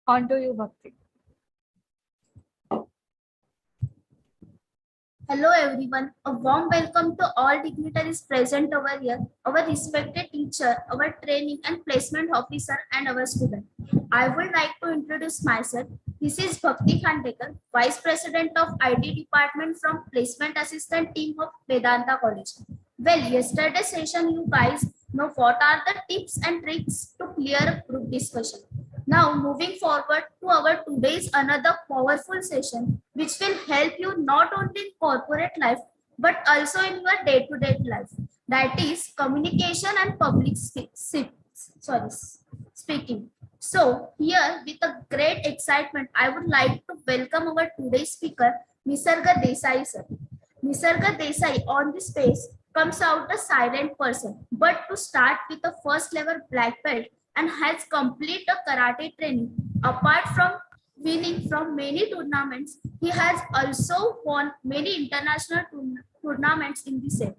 On to you, Bhakti. Hello everyone, a warm welcome to all dignitaries present over here, our respected teacher, our training and placement officer and our student. I would like to introduce myself. This is Bhakti Khandekar, Vice President of IT Department from Placement Assistant Team of Vedanta College. Well, yesterday's session you guys know what are the tips and tricks to clear a group discussion. Now moving forward to our today's another powerful session which will help you not only in corporate life but also in your day-to-day life. That is communication and public speaking. So here with a great excitement, I would like to welcome our today's speaker, Nisarg Desai sir. Nisarg Desai on this space comes out a silent person, but to start with a first level black belt and has completed a karate training. Apart from winning from many tournaments, he has also won many international tournaments in the same.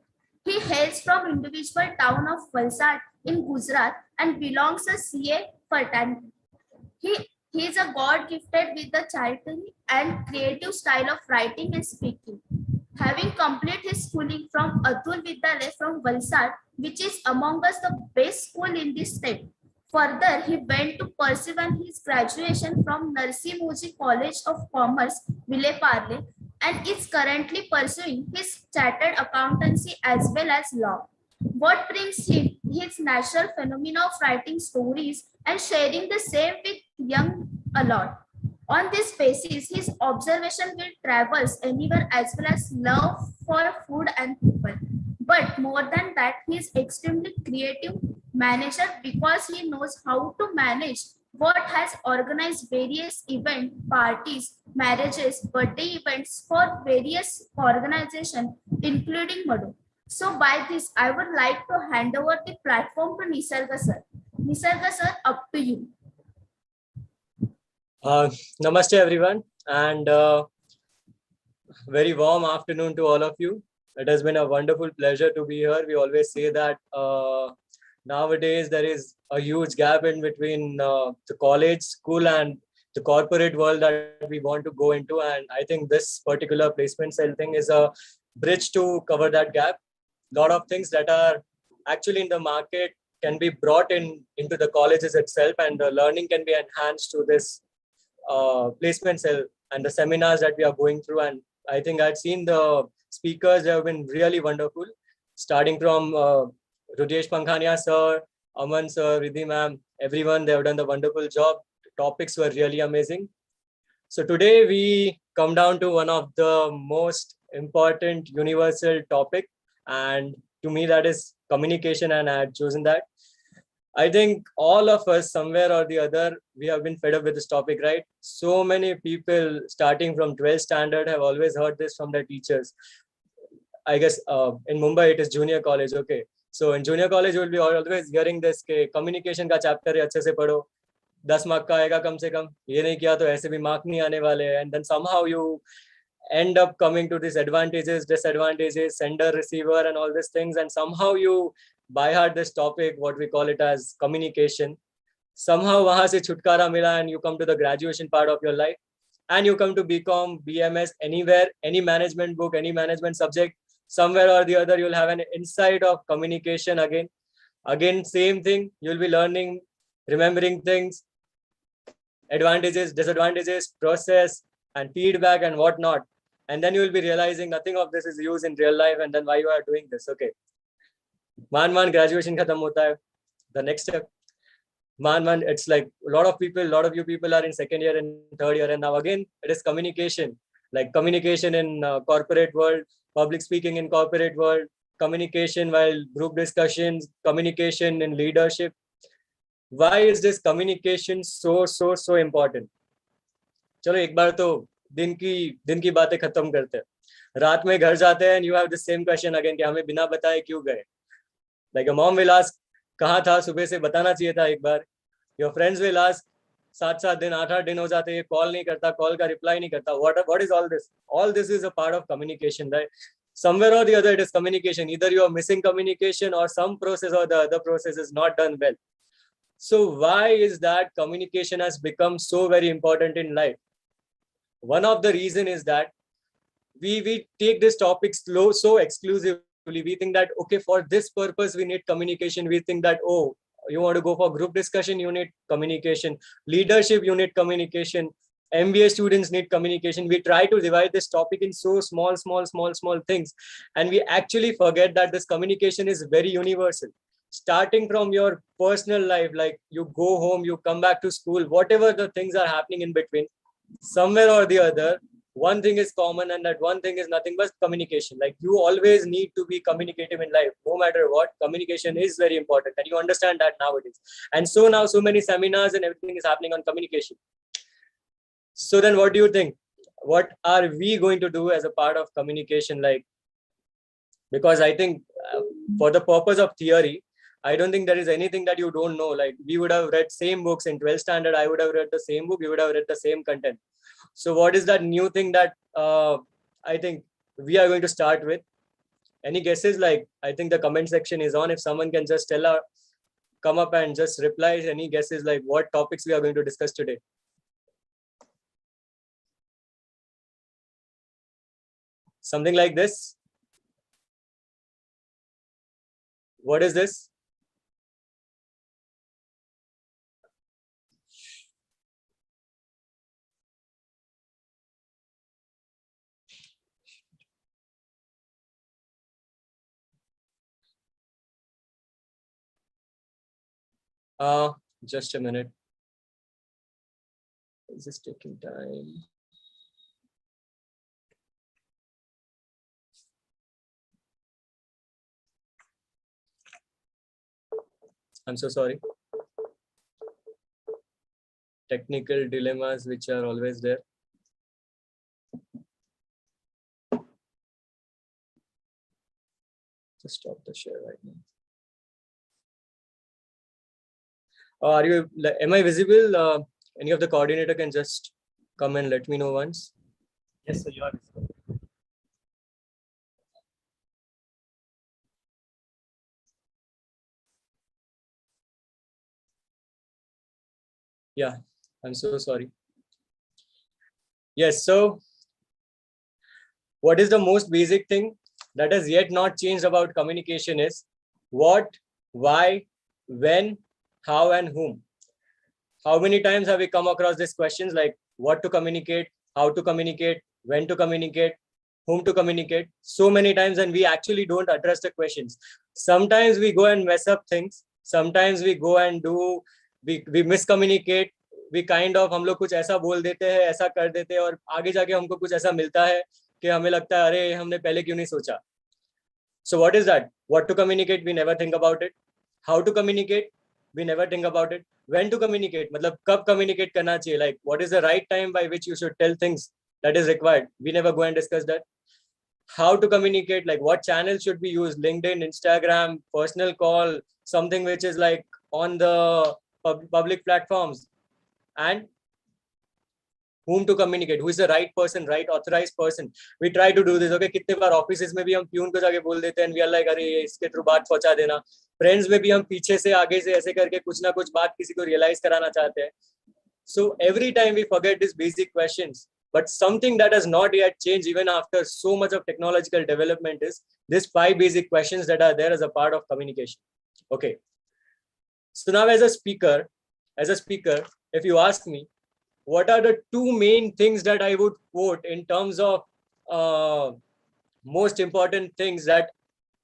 He hails from individual town of Valsad in Gujarat and belongs to CA fraternity. He is a God gifted with the charity and creative style of writing and speaking. Having completed his schooling from Atul Vidyalaya from Valsad, which is among us the best school in this state. Further, he went to pursue his graduation from Narsi Muji College of Commerce, Villeparle, and is currently pursuing his chartered accountancy as well as law. What brings him his natural phenomena of writing stories and sharing the same with young a lot. On this basis, his observation will travels anywhere as well as love for food and people. But more than that, he is extremely creative manager because he knows how to manage what has organized various event parties, marriages, birthday events for various organizations, including MADDO. So by this, I would like to hand over the platform to Nisarg sir. Nisarg sir, up to you. Namaste everyone, and very warm afternoon to all of you. It has been a wonderful pleasure to be here. We always say that nowadays there is a huge gap in between the college, school and the corporate world that we want to go into, and I think this particular placement cell thing is a bridge to cover that gap. A lot of things that are actually in the market can be brought into the colleges itself, and the learning can be enhanced to this placement cell and the seminars that we are going through. And I think I've seen the speakers have been really wonderful, starting from Rujesh Pankhania sir, Aman sir, Riddhi ma'am, everyone. They have done the wonderful job. The topics were really amazing. So today we come down to one of the most important universal topic, and to me that is communication, and I had chosen that. I think all of us, somewhere or the other, we have been fed up with this topic, right? So many people starting from 12th standard have always heard this from their teachers. I guess in Mumbai, it is junior college. Okay. So in junior college, you will be always hearing this ke communication ka chapter hai, अच्छे से पढ़ो, 10 mark का आएगा कम से कम, ये नहीं किया तो ऐसे भी mark नहीं आने वाले. And then somehow you end up coming to these advantages, disadvantages, sender, receiver, and all these things. And somehow you by heart this topic, what we call it as communication. Somehow wahan se chutkara mila, and you come to the graduation part of your life, and you come to BCom, BMS, anywhere, any management book, any management subject, somewhere or the other, you'll have an insight of communication again. Again, same thing, you'll be learning, remembering things, advantages, disadvantages, process, and feedback and whatnot. And then you will be realizing nothing of this is used in real life, and then why you are doing this. Okay. Man, graduation khatam hota hai. The next step. Man, it's like a lot of you people are in second year and third year, and now again, it is communication. Like communication in corporate world, public speaking in corporate world, communication while group discussions, communication in leadership. Why is this communication so important? चलो एक बार तो दिन की बातें खत्म करते हैं. रात में घर जाते हैं and you have the same question again कि हमें बिना बताए क्यों गए. Like a mom will ask, कहाँ था, सुबह से बताना चाहिए था एक बार. Your friends will ask, 7 दिन 8 दिन हो जाते हैं, कॉल नहीं करता, कॉल का रिप्लाई नहीं करता. What is all this? All this is a part of communication, right? Somewhere or the other, it is communication. Either you are missing communication or some process or the other process is not done well. So why is that communication has become so very important in life? One of the reason is that we take this topic so exclusively. We think that, okay, for this purpose we need communication. We think that, oh, you want to go for group discussion, you need communication. Leadership, you need communication. MBA students need communication. We try to divide this topic in so small things, and we actually forget that this communication is very universal. Starting from your personal life, like you go home, you come back to school, whatever the things are happening in between, somewhere or the other, one thing is common, and that one thing is nothing but communication. Like you always need to be communicative in life. No matter what, communication is very important, and you understand that nowadays. And so now so many seminars and everything is happening on communication. So then what do you think? What are we going to do as a part of communication? Like, because I think for the purpose of theory, I don't think there is anything that you don't know. Like we would have read same books in 12th standard. I would have read the same book. You would have read the same content. So what is that new thing that I think we are going to start with? Any guesses? Like, I think the comment section is on. If someone can just come up and just reply. Any guesses like what topics we are going to discuss today? Something like this. What is this? Just a minute. Is this taking time? I'm so sorry. Technical dilemmas which are always there. Just stop the share right now. Are you? Am I visible? Any of the coordinator can just come and let me know once. Yes, sir, you are visible. Yeah, I'm so sorry. Yes, so what is the most basic thing that has yet not changed about communication is what, why, when, how, and whom. How many times have we come across these questions like what to communicate, how to communicate, when to communicate, whom to communicate? So many times, and we actually don't address the questions. Sometimes we go and mess up things. Sometimes we go and we miscommunicate. We kind of हम लोग कुछ ऐसा बोल देते हैं, ऐसा कर देते हैं, और आगे जाके हमको कुछ ऐसा मिलता है कि हमें लगता है अरे हमने पहले क्यों नहीं सोचा. So what is that? What to communicate? We never think about it. How to communicate? We never think about it. When to communicate? मतलब कब communicate करना चाहिए? Like what is the right time by which you should tell things that is required? We never go and discuss that. How to communicate? Like what channels should be used? LinkedIn, Instagram, personal call, something which is like on the public platforms. And whom to communicate, who is the right person, right authorized person. We try to do this. Okay, कितने बार offices में भी हम peon को जाके बोल देते हैं, we are like अरे इसके थ्रू बात पहुंचा देना. फ्रेंड्स में भी हम पीछे से आगे से ऐसे करके कुछ ना कुछ बात किसी को रियलाइज कराना चाहते हैं. So every time we forget these basic questions. But something that has not yet changed even after so much of technological development is these 5 basic questions that are there as a part of communication. Okay. So now as a speaker, if you ask me, what are the 2 main things that I would quote in terms of most important things that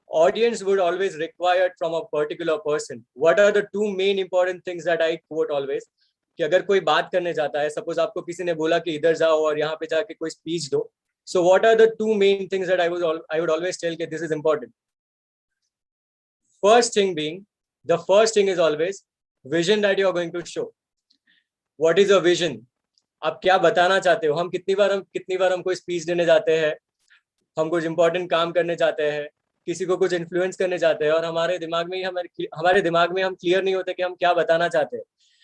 audience would always require from a particular person? What are the 2 main important things that I quote always? कि अगर कोई बात करने जाता है, suppose आपको किसी ने बोला कि इधर जाओ और यहाँ पे जाके कोई स्पीच दो. So what are the 2 main things that I would always tell that this is important? First thing is always vision that you are going to show. What is your vision? आप क्या बताना चाहते हो? हम कितनी बार हम कोई स्पीच देने जाते हैं, हम कुछ इंपॉर्टेंट काम करने चाहते हैं, किसी को कुछ इन्फ्लुएंस करने चाहते हैं, और हमारे दिमाग में हम क्लियर नहीं होते कि हम क्या बताना चाहते हैं.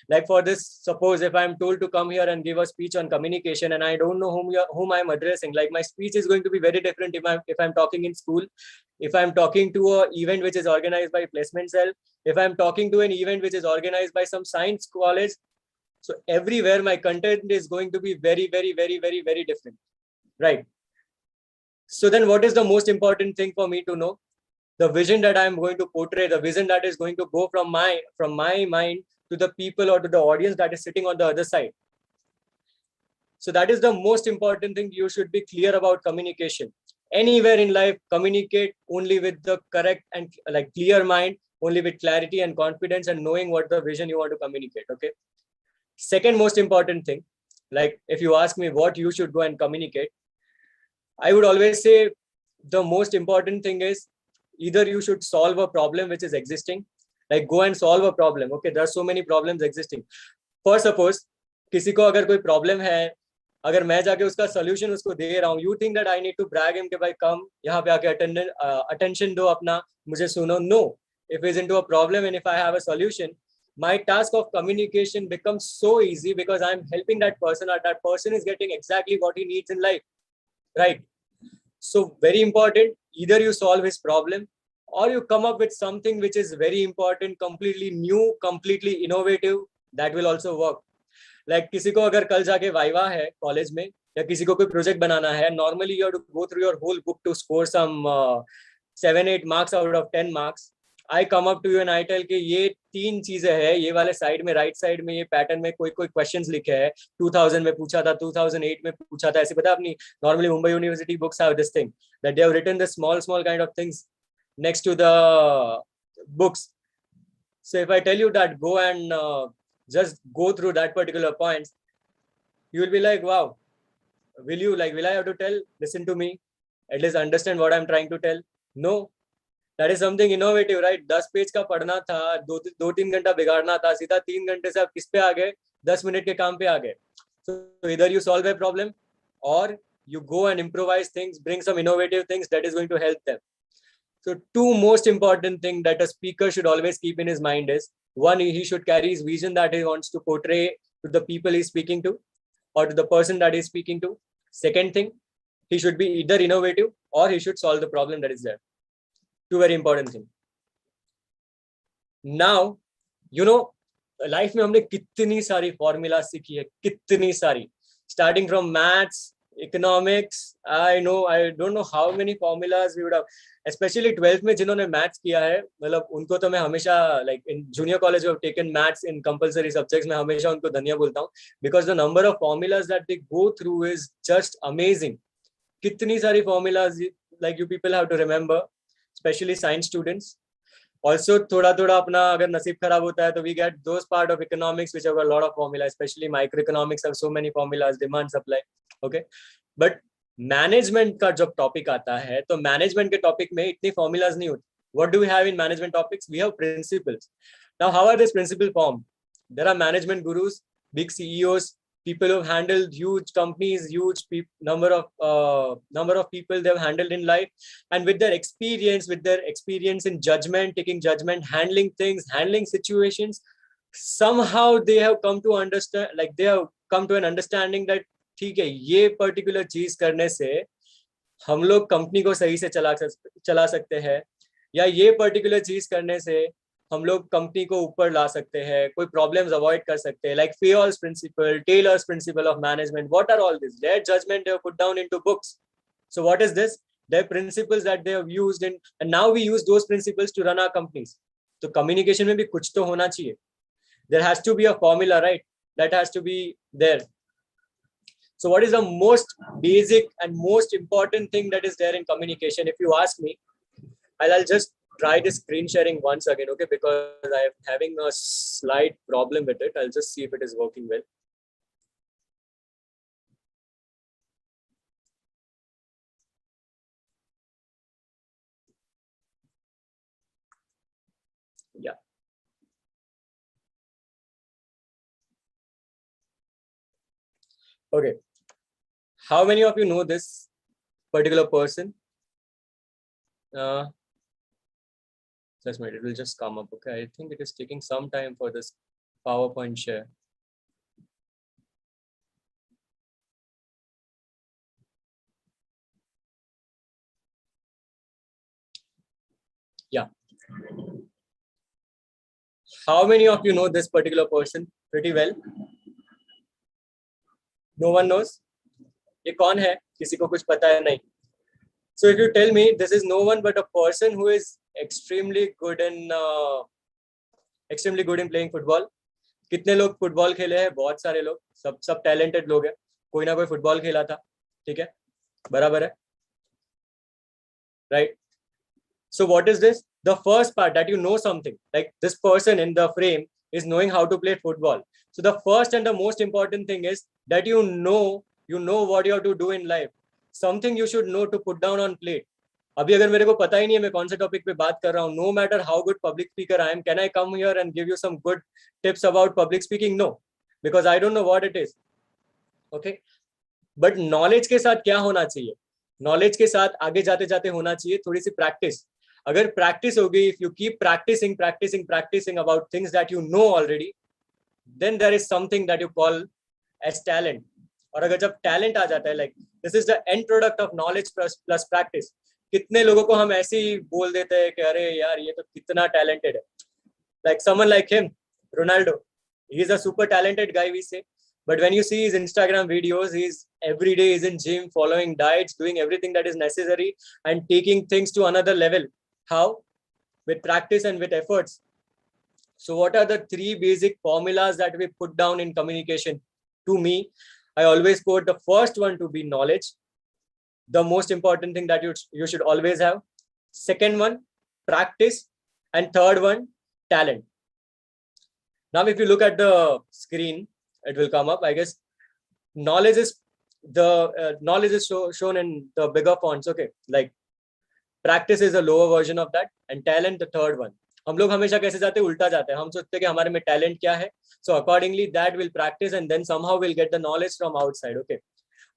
Like for this, suppose if I'm told to come here and give a speech on communication and I don't know whom I'm addressing, like my speech is going to be very different if I'm talking in school, if I'm talking to an event which is organized by placement cell, if I'm talking to an event which is organized by some science college. So everywhere my content is going to be very, very, very, very, very different, right? So then what is the most important thing for me to know? The vision that I'm going to portray, the vision that is going to go from my mind to the people or to the audience that is sitting on the other side. So that is the most important thing. You should be clear about communication. Anywhere in life, communicate only with the correct and like clear mind, only with clarity and confidence and knowing what the vision you want to communicate. Okay. Second most important thing, like if you ask me what you should go and communicate, I would always say the most important thing is either you should solve a problem which is existing, like go and solve a problem. Okay, there are so many problems existing. For suppose किसी को अगर कोई problem है, अगर मैं जाके उसका solution उसको दे रहा हूँ, you think that I need to brag him कि भाई come यहाँ पे आके attention दो अपना, मुझे सुनो. No, if he's into a problem and if I have a solution, my task of communication becomes so easy because I'm helping that person or that person is getting exactly what he needs in life, right? So very important, either you solve his problem or you come up with something which is very important, completely new, completely innovative, that will also work. Like किसी को अगर कल जाके viva है college में या किसी को कोई प्रोजेक्ट बनाना है, normally you have to go through your whole book to score some 7-8 marks out of 10 marks. I come up to you and I tell कि ये 3 चीजें हैं, ये वाले साइड में राइट साइड में ये पैटर्न में कोई क्वेश्चंस लिखे हैं, 2000 में पूछा था, 2008 में पूछा था, ऐसे पता अपनी normally Mumbai university books have this thing that they have written the small kind of things next to the books. So if I tell you that go and just go through that particular points, you will be like, wow, will I have to tell, listen to me, at least understand what I'm trying to tell? No. That is something innovative, right? 10 page का पढ़ना था, 2-3 घंटा बिगाड़ना था, सीधा 3 घंटे से आप किस पे आ गए? 10 मिनट के काम पे आ गए. So either you solve a problem or you go and improvise things, bring some innovative things that is going to help them. So 2 most important things that a speaker should always keep in his mind is, one, he should carry his vision that he wants to portray to the people he's speaking to or to the person that he's speaking to. Second thing, he should be either innovative or he should solve the problem that is there. 2 very important things. Now, you know, life में हमने कितनी सारी formula सीखी है, कितनी सारी, starting from maths, economics, I don't know how many formulas we would have, especially 12th में जिन्होंने maths किया है, मतलब उनको तो मैं हमेशा like in junior college we have taken maths in compulsory subjects, मैं हमेशा उनको धन्यवाद बोलता हूँ because the number of formulas that they go through is just amazing. कितनी सारी formulas like you people have to remember, especially science students. Also थोड़ा अपना अगर नसीब खराब होता है तो we get those part of economics which have a lot of formula, especially microeconomics have so many formulas, demand supply. Okay, but management का जब टॉपिक आता है तो मैनेजमेंट के टॉपिक में इतनी formulas नहीं होती. What do we have in management topics? We have principles. Now how are these principles formed? There are management gurus, big CEOs, people who have handled huge companies, huge number of people they've handled in life, and with their experience in judgment, taking judgment, handling things, handling situations, somehow they have come to understand, like they have come to an understanding that ठीक है, ये particular चीज करने से हम लोग company को सही से चला सकते हैं, या ये पर्टिकुलर चीज करने से हम लोग कंपनी को ऊपर ला सकते हैं, कोई प्रॉब्लम्स अवॉइड कर सकते हैं, like Fayol's principle, Taylor's principle of management. What are all this? Their judgement they have put down into books. So what is this? Their principles that they have used in, and now we use those principles to run our companies. तो communication में भी कुछ तो होना चाहिए. There has to be a formula, right? That has to be there. So what is the most basic and most important thing that is there in communication? If you ask me, I'll just try this screen sharing once again, okay? Because I am having a slight problem with it. I'll just see if it is working well. Yeah. Okay. How many of you know this particular person? Just a minute, it will just come up. Okay, I think it is taking some time for this PowerPoint share. Yeah. How many of you know this particular person pretty well? No one knows? ये कौन है? किसी को कुछ पता है नहीं? So if you tell me, this is no one but a person who is extremely good in playing football. कितने लोग फुटबॉल खेले हैं? बहुत सारे लोग, सब टैलेंटेड लोग हैं. कोई ना कोई फुटबॉल खेला था, ठीक है, बराबर है, right? So what is this? The first part that you know something, like this person in the frame is knowing how to play football. So the first and the most important thing is that you know what you have to do in life. Something you should know to put down on plate. अभी अगर मेरे को पता ही नहीं है मैं कौन से टॉपिक पे बात कर रहा हूँ, no matter how good public speaker I am, can I come here and give you some good tips about public speaking? No, because I don't know what it is. Okay, but knowledge के साथ क्या होना चाहिए? Knowledge के साथ आगे जाते जाते होना चाहिए थोड़ी सी प्रैक्टिस. अगर प्रैक्टिस होगी, if you keep practicing about things that you know already, then there is something that you call as talent. और अगर जब talent आ जाता है, like this is the end product of knowledge plus practice. कितने लोगों को हम ऐसे ही बोल देते हैं कि अरे यार ये तो कितना talented है. Like someone like him, Ronaldo, he is a super talented guy, we say. But when you see his Instagram videos, he's every day is in gym, following diets, doing everything that is necessary and taking things to another level. How? With practice and with efforts. So what are the three basic formulas that we put down in communication? To me, I always quote the first one to be knowledge, the most important thing that you should always have. Second one, practice, and third one, talent. Now, if you look at the screen, it will come up. I guess knowledge is shown in the bigger fonts. Okay, like practice is a lower version of that, and talent the third one. हम लोग हमेशा कैसे जाते हैं? उल्टा जाते हैं. हम सोचते हैं कि हमारे में talent क्या है, so accordingly that will practice and then somehow we'll get the knowledge from outside. Okay,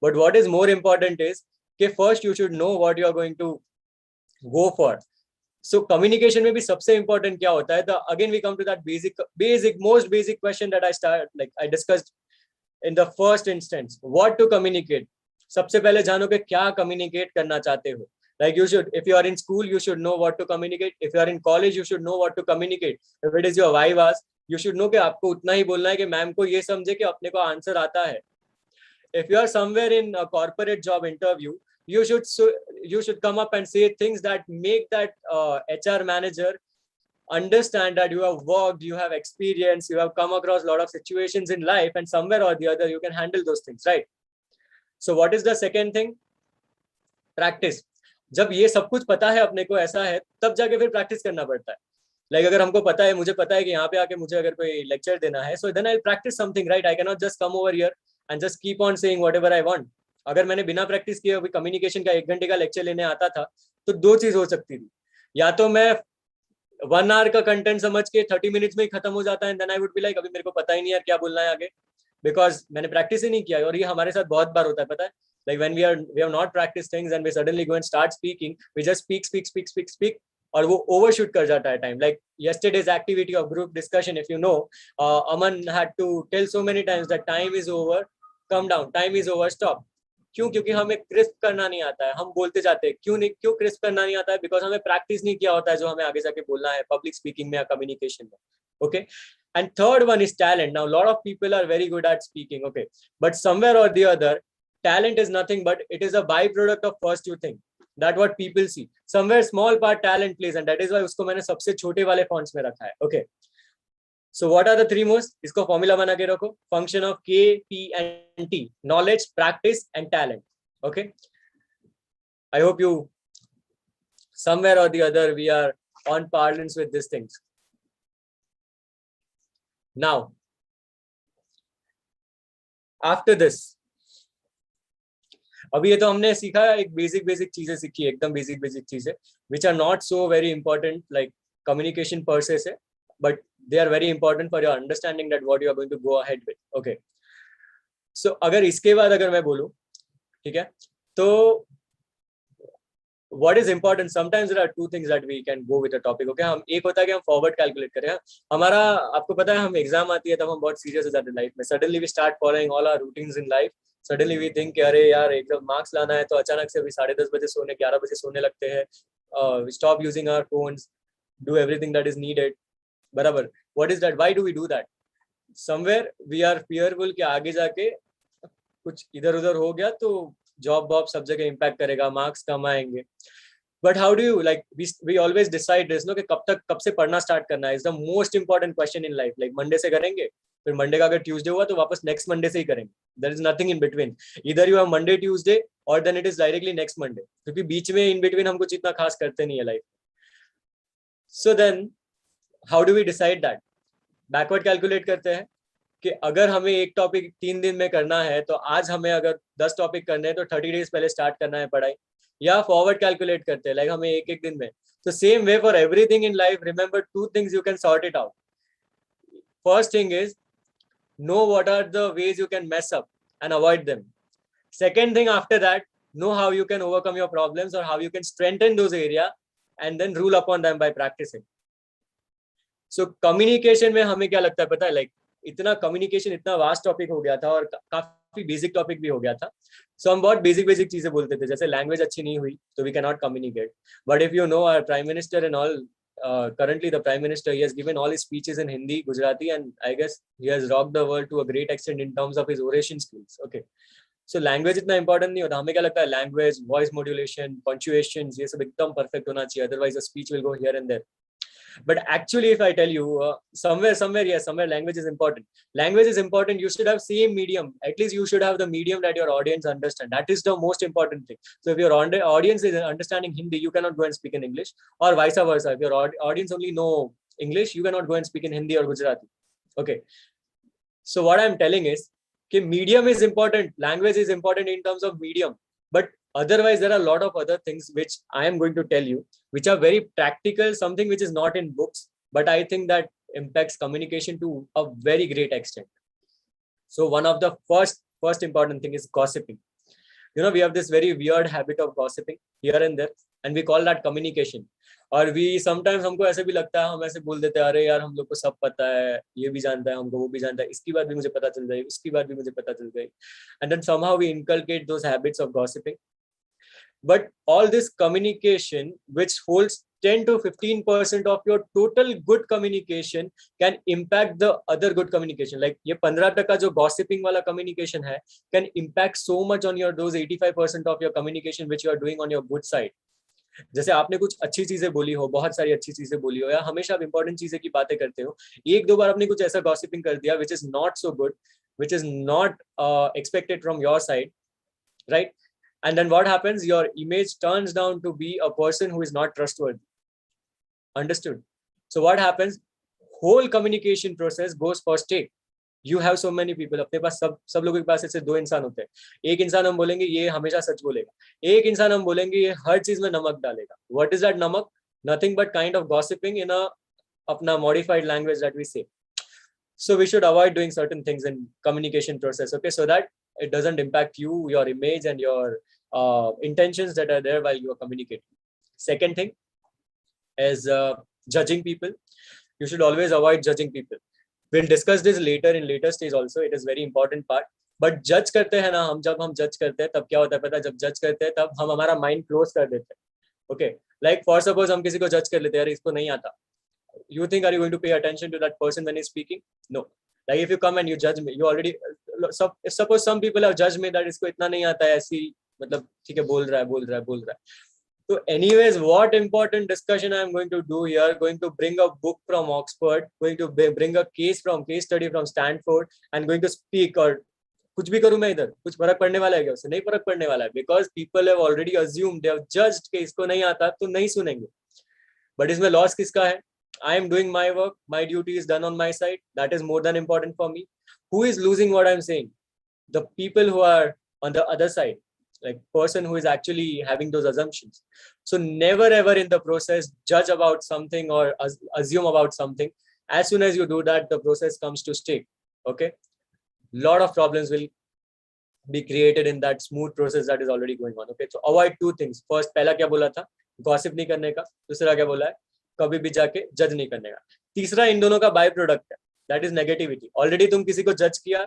but what is more important is कि first you should know what you are going to go for. So communication में भी सबसे important क्या होता है? Again we come to that most basic question that I discussed in the first instance. What to communicate? सबसे पहले जानो कि क्या communicate करना चाहते हो. Like you should, if you are in school, you should know what to communicate. If you are in college, you should know what to communicate. If it is your vivas, you should know कि आपको उतना ही बोलना है कि ma'am को ये समझे कि अपने को आंसर आता है. If you are somewhere in a corporate job interview, you should come up and say things that make that HR manager understand that you have worked, you have experience, you have come across a lot of situations in life, and somewhere or the other you can handle those things, right? So what is the second thing? Practice. जब ये सब कुछ पता है अपने को ऐसा है, तब जाके फिर प्रैक्टिस करना पड़ता है. Like अगर हमको पता है, मुझे पता है कि यहाँ पे आके मुझे अगर कोई लेक्चर देना है, so then I'll practice something, right? I cannot just come over here and just keep on saying whatever I want. अगर मैंने बिना प्रैक्टिस किए अभी कम्युनिकेशन का 1 घंटे का लेक्चर लेने आता था, तो 2 चीज हो सकती थी. या तो मैं 1 hour का कंटेंट समझ के 30 मिनट्स में ही खत्म हो जाता है, then I would be like अभी मेरे को पता ही नहीं यार क्या बोलना है आगे, because मैंने प्रैक्टिस ही नहीं किया. और ये हमारे साथ बहुत बार होता है, पता है. Like when we have not practiced things and we suddenly go and start speaking, we just speak और वो overshoot कर जाता है time. Like yesterday's activity of group discussion, if you know, Aman had to tell so many times that time is over, come down, time is over, stop. क्यों? क्योंकि हमें crisp करना नहीं आता है, हम बोलते जाते हैं. क्यों क्रिस्प करना नहीं आता है? बिकॉज हमें प्रैक्टिस नहीं किया होता है जो हमें आगे जाके बोलना है पब्लिक स्पीकिंग में या कम्युनिकेशन में. Okay, and third one is talent. Now lot of people are very good at speaking, okay, but somewhere or the other talent is nothing but it is a byproduct of first two things that what people see. Somewhere small part talent plays, and that is why उसको मैंने सबसे छोटे वाले fonts में रखा है. Okay, so what are the three most? इसको formula बना के रखो. Function of K, P and T: knowledge, practice and talent. Okay, I hope you somewhere or the other we are on parlance with these things. Now after this, अभी ये तो हमने सीखा एक बेसिक चीजें सीखी, एकदम बेसिक चीजें which are not so very important like communication per se, but they are very important for your understanding that what you are going to go ahead with. Okay, so अगर इसके बाद अगर मैं बोलूं, ठीक है, तो what is important, sometimes there are two things that we can go with a topic. Okay, हम एक होता है कि हम forward calculate करें. हमारा आपको पता है हम एग्जाम आती है तब हम बहुत सीरियस हो जाते हैं लाइफ में. Suddenly we start following all our routines in life. Suddenly we think कि अरे यार एकदम मार्क्स लाना है, तो अचानक से अभी 10:30 बजे सोने 11 बजे सोने लगते हैं. We stop using our phones, do everything that is needed. बराबर. What is that? Why do we do that? Somewhere we are fearful कि आगे जाके कुछ इधर उधर हो गया तो जॉब वॉब सब जगह इम्पैक्ट करेगा, मार्क्स कम आएंगे. But how do you like we always decide this no कि कब से पढ़ना स्टार्ट करना है. Is the most important question in life. Like Monday से करेंगे, फिर मंडे का अगर ट्यूसडे हुआ तो वापस नेक्स्ट मंडे से ही करेंगे. There is nothing in between. इधर यू हैव मंडे ट्यूसडे और then it is directly next Monday, क्योंकि बीच में इन बिटवीन हम कुछ इतना खास करते नहीं है life. So then how do we decide that? Backward calculate करते हैं कि अगर हमें एक टॉपिक 3 दिन में करना है तो आज हमें अगर 10 टॉपिक करने हैं तो 30 डेज पहले स्टार्ट करना है पढ़ाई. या फॉरवर्ड कैलकुलेट करते हैं लाइक हमें एक दिन में. तो same way for everything in life, remember 2 things you can sort it out. First thing is know what are the ways you can mess up and avoid them. Second thing after that, know how you can overcome your problems or how you can strengthen those areas and then rule upon them by practicing. So communication में हमें क्या लगता है पता है, like इतना communication इतना vast topic हो गया था और काफी basic topic भी हो गया था. So हम बहुत basic चीजें बोलते थे, जैसे language अच्छी नहीं हुई तो we cannot communicate. But if you know our prime minister and all, currently the prime minister, he has given all his speeches in Hindi, Gujarati, and I guess he has rocked the world to a great extent in terms of his oration skills. Okay, so language इतना important नहीं होता. हमें क्या लगता है language, voice modulation, punctuations, ये सब एकदम perfect होना चाहिए, otherwise the speech will go here and there. But actually if I tell you somewhere yes, somewhere language is important. Language is important. You should have same medium. At least you should have the medium that your audience understand. That is the most important thing. So if your audience is understanding Hindi, you cannot go and speak in English, or vice versa. If your audience only know English, you cannot go and speak in Hindi or Gujarati. Okay, so what I'm telling is कि medium is important. Language is important in terms of medium, but otherwise there are a lot of other things which I am going to tell you, which are very practical, something which is not in books, but I think that impacts communication to a very great extent. So one of the first important thing is gossiping. You know, we have this very weird habit of gossiping here and there, and we call that communication. और we sometimes हमको ऐसे भी लगता है, हम ऐसे बोल देते हैं अरे यार हम लोग को सब पता है, ये भी जानता है हमको, वो भी जानता है, इसकी बात भी मुझे पता चल जाएगी, उसकी बात भी मुझे पता चल जाएगी. And then somehow we inculcate those habits of gossiping. But all this communication, which holds 10 to 15% of your total good communication, can impact the other good communication. Like ये 15% जो gossiping वाला communication है, can impact so much on your those 85% of your communication which you are doing on your good side. जैसे आपने कुछ अच्छी चीजें बोली हो, बहुत सारी अच्छी चीजें बोली हो, या हमेशा आप इंपॉर्टेंट चीजें की बातें करते हो, एक दो बार आपने कुछ ऐसा गॉसिपिंग कर दिया which is not so good, which is not expected from your side, right? And then what happens? Your image turns down to be a person who is not trustworthy. Understood? So what happens? Whole communication process goes for stake. You have so many people. अपने पास सब लोगों के पास ऐसे 2 इंसान होते हैं. एक इंसान हम बोलेंगे ये हमेशा सच बोलेगा, एक इंसान हम बोलेंगे ये हर चीज में नमक डालेगा. What is that नमक? Nothing but kind of gossiping in a अपना modified language that we say. So we should avoid doing certain things in communication process, okay, so that it doesn't impact you, your image, and your intentions that are there while you are communicating. Second thing is judging people. You should always avoid judging people. We'll discuss this later in later stage also. It is very important part. But judge करते हैं ना हम, जब हम judge करते हैं तब क्या होता है पता है? जब judge करते हैं तब हम हमारा mind close कर देते हैं. Okay, like for suppose हम किसी को judge कर लेते हैं, यार इसको नहीं आता. You think, are you going to pay attention to that person when he's speaking? No. Like if you come and you judge me, you already suppose some people have judged me that इसको इतना नहीं आता है, ऐसी मतलब ठीक है बोल रहा है. So anyways, what important discussion I am going to do here, going to bring a book from Oxford, going to bring a case study from Stanford, and going to speak, और कुछ भी करूं मैं इधर, कुछ फर्क पड़ने वाला है क्या? उससे नहीं फर्क पड़ने वाला है, because people have already assumed, they have judged कि इसको नहीं आता तो नहीं सुनेंगे. But इसमें loss किसका है? I am doing my work, my duty is done on my side. That is more than important for me. Who is losing what I'm saying? The people who are on the other side, like person who is actually having those assumptions. So never ever in the process judge about something or assume about something. As soon as you do that, the process comes to stake. Okay, lot of problems will be created in that smooth process that is already going on. Okay, so avoid two things. First, पहला क्या बोला था, gossip नहीं करने का. दूसरा क्या बोला है, कभी भी जाके जज नहीं करने का. तीसरा इन दोनों का बाय प्रोडक्ट है, दैट इज नेगेटिविटी. ऑलरेडी तुम किसी को जज किया,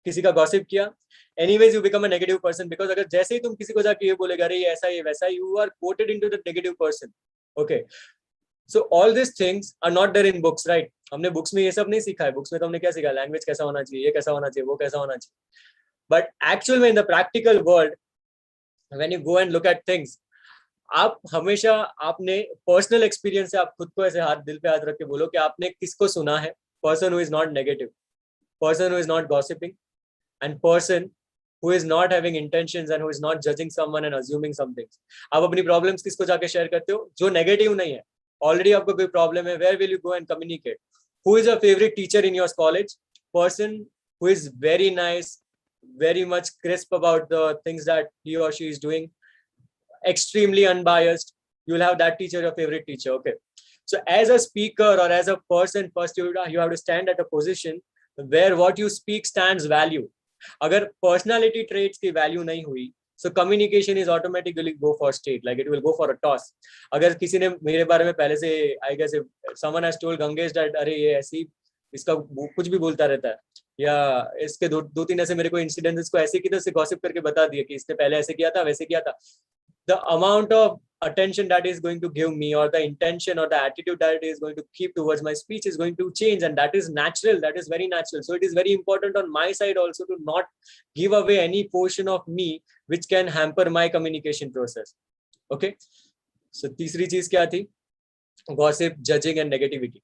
किसी का गॉसिप किया, anyways you become a negative person. Because अगर जैसे ही तुम किसी को जाके ये बोलेगा अरे ये ऐसा ये वैसा, you are coated into the negative person. Okay, so all this things are not there in books, right. हमने बुक्स में ये सब नहीं सीखा है. बुक्स में तो हमने क्या सीखा, लैंग्वेज कैसा होना चाहिए, ये कैसा होना चाहिए, वो कैसा होना चाहिए. बट एक्चुअल में in the practical world when you go and look at things, आप हमेशा आपने पर्सनल एक्सपीरियंस से आप खुद को ऐसे हाथ दिल पे हाथ रख के बोलो कि आपने किसको सुना है. Person who is not negative, person who is not gossiping, and person who is not having intentions and who is not judging someone and assuming some things. आप अपनी problems किसको जाके share करते हो, जो negative नहीं है. Already आपको कोई problem है, where will you go and communicate? Who is your favorite teacher in your college? Person who is very nice, very much crisp about the things that he or she is doing, extremely unbiased. You will have that teacher, your favorite teacher. Okay, so as a speaker or as a person, first you have to stand at a position where what you speak stands value. अगर personality traits की value नहीं हुई, so communication is automatically go for state, like it will go for a toss. अगर किसी ने मेरे बारे में पहले से, I guess someone has told Gangesh that अरे ये ऐसी, इसका कुछ भी बोलता रहता है, या इसके दो तीन ऐसे मेरे को इंसिडेंट्स को ऐसे किधर से गॉसिप करके बता दिया कि इसने पहले ऐसे किया था, वैसे किया था. The amount of attention that is going to give me, or the intention or the attitude that it is going to keep towards my speech is going to change, and that is natural, that is very natural. So it is very important on my side also to not give away any portion of me which can hamper my communication process. Okay, so तीसरी चीज क्या थी, gossip, judging and negativity.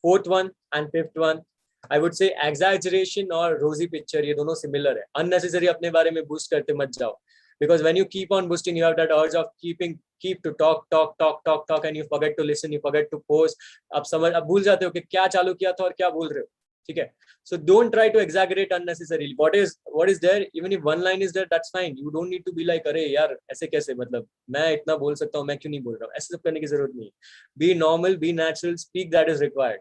Fourth one and fifth one, I would say exaggeration और rosy picture, ये दोनों similar है. unnecessary अपने बारे में boost करते मत जाओ. Because when you keep on boosting, you have that urge of keep to talk and you forget to listen, you forget to pause. आप भूल जाते हो कि क्या चालू किया था और क्या बोल रहे हो. ठीक है, so don't try to exaggerate unnecessarily. What is there, even if one line is there, that's fine. You don't need to be like अरे यार ऐसे कैसे, मतलब मैं इतना बोल सकता हूँ, मैं क्यों नहीं बोल रहा हूँ. ऐसे सब करने की जरूरत नहीं. Be normal, be natural, speak that is required.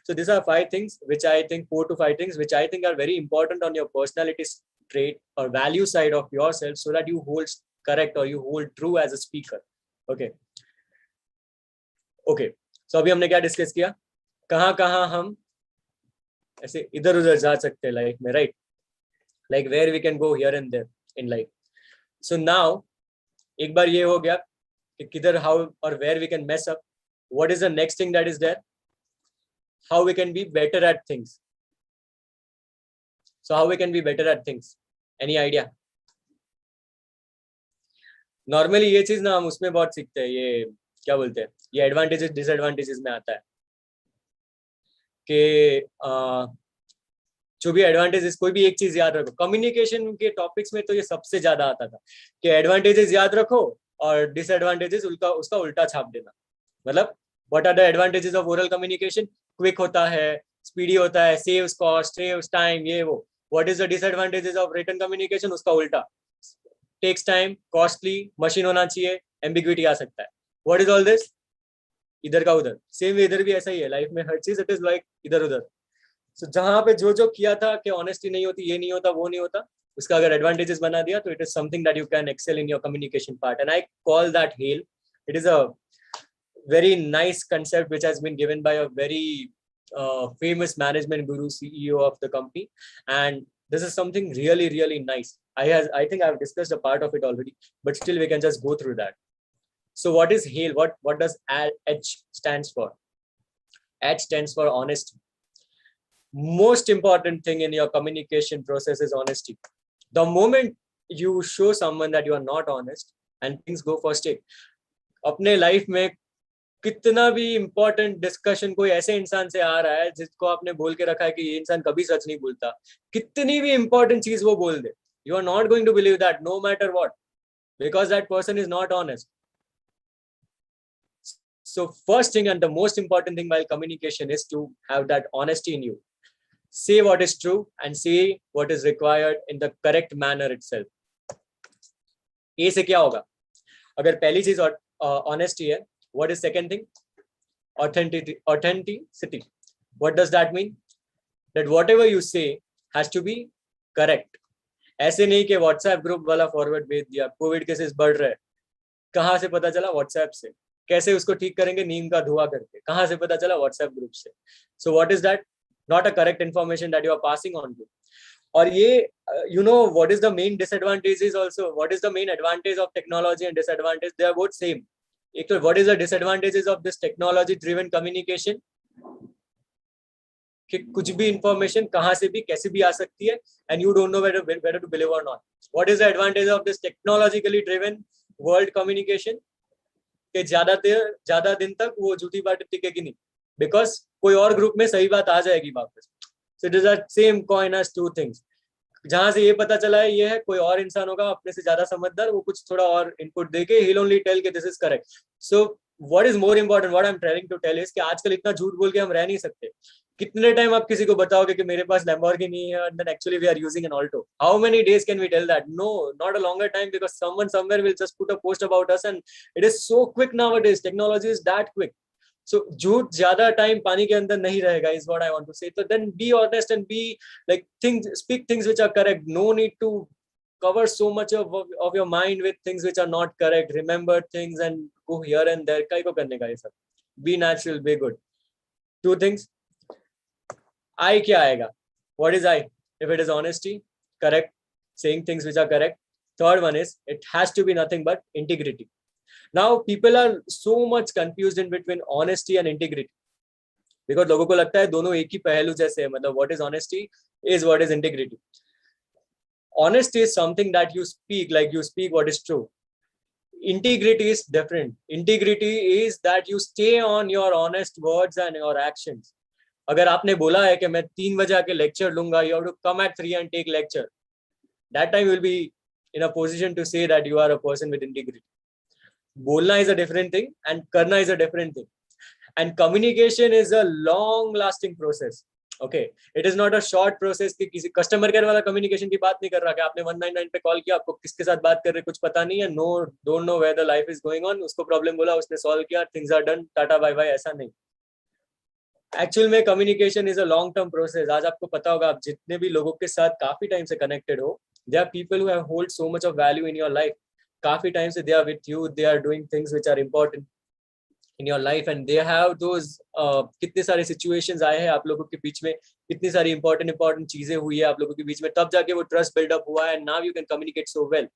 So these are 5 things which I think, 4 to 5 things which I think are very important on your personality trait or value side of yourself, so that you hold correct or you hold true as a speaker. Okay, so अभी हमने क्या discuss किया, कहाँ हम ऐसे इधर उधर जा सकते हैं लाइफ में, right, like where we can go here and there in life. So now एक बार ये हो गया कि किधर, how or where we can mess up. What is the next thing that is there? How we can be better at things. So how we can be better at things? Any idea? Normally ये चीज ना हम उसमें बहुत सीखते हैं, ये क्या बोलते हैं, ये एडवांटेजेस डिसएडवांटेजेस में आता है कि जो भी एडवांटेजेस, कोई भी एक चीज याद रखो. कम्युनिकेशन के टॉपिक्स में तो ये सबसे ज्यादा आता था कि एडवांटेजेस याद रखो और डिसएडवांटेजेस उसका उल्टा छाप देना. मतलब what are the advantages of oral communication? Quick होता है, स्पीडी होता है, सेव्स कॉस्ट, सेव्स टाइम, ये वो. What is the disadvantages of written communication? उसका उल्टा, टेक्स टाइम, कॉस्टली, मशीन होना चाहिए, एम्बिग्विटी आ सकता है. What is all this? इधर का उधर. सेम इधर भी ऐसा ही है, लाइफ में हर चीज इट इज लाइक इधर उधर. सो जहां पे जो किया था कि ऑनेस्टी नहीं होती, ये नहीं होता, वो नहीं होता, उसका अगर एडवांटेजेस बना दिया तो it is something that you can excel in your communication part. And I call that hell. It is a very nice concept which has been given by a very famous management guru, CEO of the company, and this is something really really nice. I think I've discussed a part of it already, but still we can just go through that. So what is HAIL? What does H stands for? H stands for honesty. Most important thing in your communication process is honesty. The moment you show someone that you are not honest and things go for state. अपने life में कितना भी important discussion कोई ऐसे इंसान से आ रहा है जिसको आपने बोल के रखा है कि ये इंसान कभी सच नहीं बोलता, कितनी भी इंपॉर्टेंट चीज वो बोल दे, you are not going to believe that no matter what, because that person is not honest. So first thing and the most important thing while communication is to have that honesty in you. Say what is true and say what is required in the correct manner itself. A से क्या होगा? अगर पहली चीज honesty है, what is second thing? Authenticity. What does that mean? That whatever you say has to be correct. ऐसे नहीं कि व्हाट्सएप ग्रुप वाला फॉरवर्ड भेज दिया, कोविड केसेस बढ़ रहे हैं, कहाँ से पता चला? व्हाट्सएप से। कैसे उसको ठीक करेंगे? नीम का धुआं करके। कहाँ से पता चला? व्हाट्सएप ग्रुप से। So what is that? Not a correct information that you are passing on to. और ये you know what is the main disadvantage is also, what is the main advantage of technology and disadvantage? They are both same. एक तो what is the disadvantages of this technology driven communication? कि कुछ भी information कहाँ से भी कैसे भी आ सकती है, and you don't know whether to believe or not. What is the advantage of this technologically driven world communication? कि ज्यादा दिन तक वो झूठी बात टिकेगी नहीं, बिकॉज कोई और ग्रुप में सही बात आ जाएगी वापस. So it is the same coin edge two things. जहां से ये पता चला है ये है, कोई और इंसान होगा अपने से ज्यादा समझदार, वो कुछ थोड़ा और इनपुट देके he'll only tell कि this is correct. So what is more important, what I'm trying to tell is कि आजकल इतना झूठ बोल के हम रह नहीं सकते. कितने टाइम आप किसी को बताओगे कि मेरे पास Lamborghini है and then actually we are using an Alto? How many days can we tell that? No, not a longer time, because someone somewhere will just put a post about us and it is so quick nowadays. Technology is that quick. So झूठ ज्यादा time पानी के अंदर नहीं रहेगा is what I want to say. So then be honest and be like speak things which are correct. No need to cover so much of your mind with things which are not correct. Remember things and go here and there. काय को करने का ये सब? Be natural, be good. Two things. I क्या आएगा? What is I? If it is honesty, correct, saying things which are correct. Third one is it has to be nothing but integrity. Now people are so much confused in between honesty and integrity, because लोगों को लगता है दोनों एक ही पहलू जैसे है. मतलब what is honesty is what is integrity. Honesty is something that you speak, like you speak what is true. Integrity is different. Integrity is that you stay on your honest words and your actions. अगर आपने बोला है कि मैं 3 बजे आके lecture लूंगा, you have to come at 3 and take lecture. That time you will be in a position to say that you are a person with integrity. बोलना is a different thing and करना is a different thing. And communication is a long-lasting process. Okay, it is not a short process कि किसी customer care वाला communication की बात नहीं कर रहा कि आपने 199 पे कॉल किया, आपको किसके साथ बात कर रहे कुछ पता नहीं है, no don't know where the life is going on, उसको प्रॉब्लम बोला, उसने सॉल्व किया, things are done, tata bye bye. ऐसा नहीं. एक्चुअल में communication is a long term process. आज आपको पता होगा, आप जितने भी लोगों के साथ काफी टाइम से कनेक्टेड हो, they are people who have hold so much of value in your life. काफी टाइम से they are with you, they are doing things which are important in your life and they have those कितने सारे situations आए हैं आप लोगों के बीच में, कितनी सारी important चीजें हुई है आप लोगों के बीच में, तब जाके वो trust build up हुआ है and now you can communicate so well.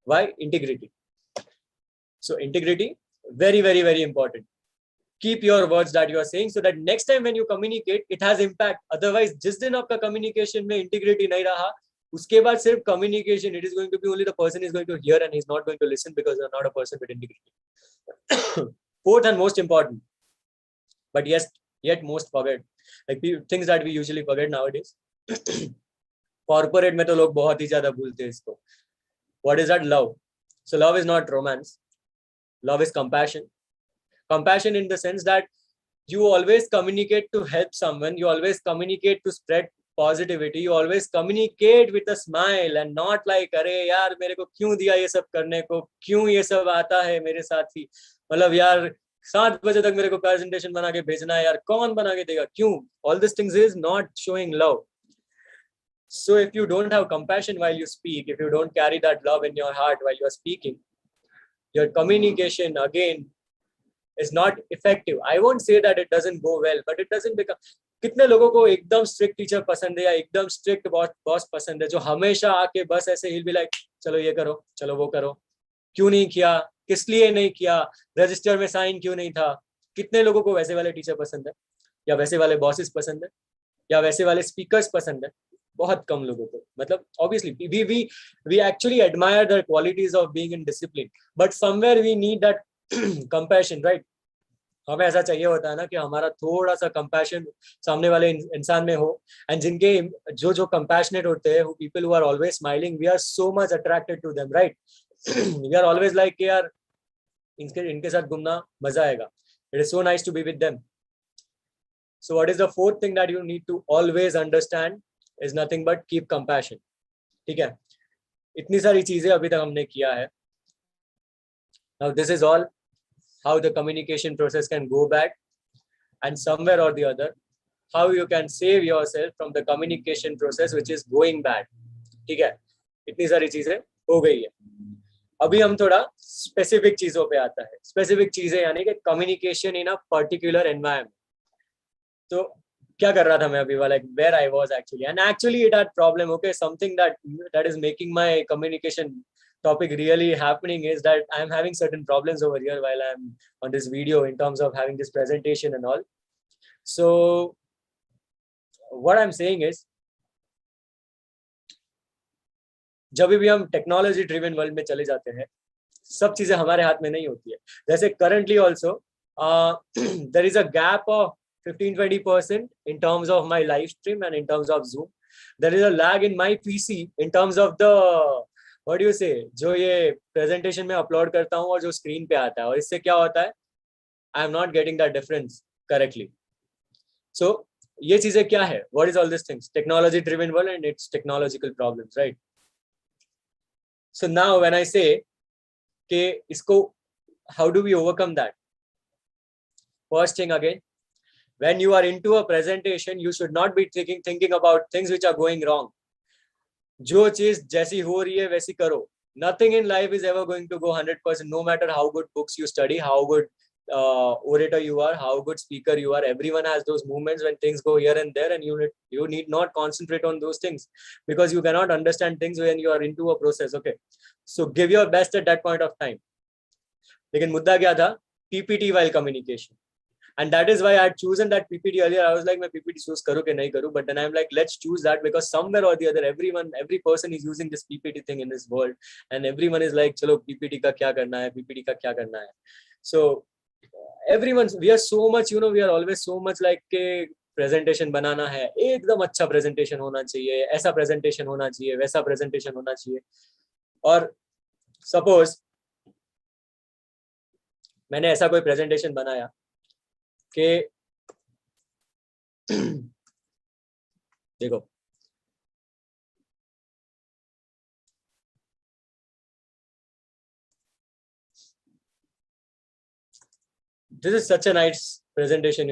Why? Integrity. So integrity, very very very important. Keep your words that you are saying so that next time when you communicate it has impact. Otherwise जिस दिन आपका communication में integrity नहीं रहा, उसके बाद सिर्फ communication, it is going to be only the person is going to hear and he's not going to listen because you are not a person with integrity. Fourth and most important, but yes, yet most forget, like things that we usually forget nowadays. Corporate में तो लोग बहुत ही ज़्यादा भूलते हैं इसको. What is that? Love. So love is not romance. Love is compassion. Compassion in the sense that you always communicate to help someone. You always communicate to spread positivity. You always communicate with a smile and not like अरे यार मेरे को क्यों दिया ये सब करने को, क्यों ये सब आता है मेरे साथ ही, मतलब यार 7 बजे तक मेरे को प्रेजेंटेशन बना के भेजना है यार, कौन बना के देगा, क्यों? All these things is not showing love. So if you don't have compassion while you speak, if you don't carry that love in your heart while you are speaking, your communication again is not effective. I won't say that it doesn't go well, but it doesn't become. कितने लोगों को एकदम strict teacher पसंद है या एकदम strict boss पसंद है, जो हमेशा आके बस ऐसे हिल भी लाइक चलो ये करो, चलो वो करो, क्यों नहीं किया, किस लिए नहीं किया, रजिस्टर में साइन क्यों नहीं था. कितने लोगों को वैसे वाले टीचर पसंद है, या वैसे वाले बॉसेस पसंद है, या वैसे वाले स्पीकर्स पसंद है? बहुत कम लोगों को. मतलब obviously we actually admire the qualities of being in discipline, but somewhere we need that compassion, right? हमें ऐसा चाहिए होता है ना कि हमारा थोड़ा सा कंपैशन सामने वाले इंसान में हो, एंड जिनके जो कंपैशनेट होते हैं, people who are always smiling, we are so much attracted to them, right? We are always like कि यार इनके साथ घूमना मजा आएगा, it is so nice to be with them. So what is the fourth thing that you need to always understand is nothing but keep compassion. ठीक है, इतनी सारी चीजें अभी तक हमने किया है. Now this is all how the communication process can go bad, and somewhere or the other how you can save yourself from the communication process which is going bad. ठीक है, इतनी सारी चीजें हो गई है। अभी हम थोड़ा स्पेसिफिक चीजों पे आता है। स्पेसिफिक चीजें यानी कि communication in a particular environment. तो क्या कर रहा था मैं अभी वाला, where I was actually, and actually it had problem, okay, something that is making my communication topic really happening is that I am having certain problems over here while I am on this video in terms of having this presentation and all. So what I'm saying is, जब भी हम technology driven world में चले जाते हैं, सब चीजें हमारे हाथ में नहीं होती है। जैसे currently also there is a gap of 15-20% in terms of my live stream and in terms of Zoom. There is a lag in my PC in terms of the what do you say, जो ये presentation में upload करता हूँ और जो screen पे आता है, और इससे क्या होता है, I am not getting that difference correctly. So ये चीजें क्या है, what is all this things, technology driven world and it's technological problems, right? So now when I say कि इसको how do we overcome that, first thing again, when you are into a presentation you should not be thinking about things which are going wrong. जो चीज जैसी हो रही है वैसी करो. Nothing in life is ever going to go 100%, no matter how good books you study, how good orator you are, how good speaker you are. Everyone has those moments when things go here and there, and you need not concentrate on those things because you cannot understand things when you are into a process. Okay, so give your best at that point of time. लेकिन मुद्दा क्या था, PPT while communication. And that is why I had chosen that PPT earlier. I was like, मैं PPT choose करूँ कि नहीं करूँ, but then I'm like, let's choose that because somewhere or the other, every person is using this PPT thing in this world, and everyone is like, चलो PPT का क्या करना है, PPT का क्या करना है. So we are so much, we are always so much like के presentation बनाना है, एकदम अच्छा presentation होना चाहिए, ऐसा presentation होना चाहिए, वैसा presentation होना चाहिए. और suppose मैंने ऐसा कोई presentation बनाया कि देखो, this is such a nice presentation,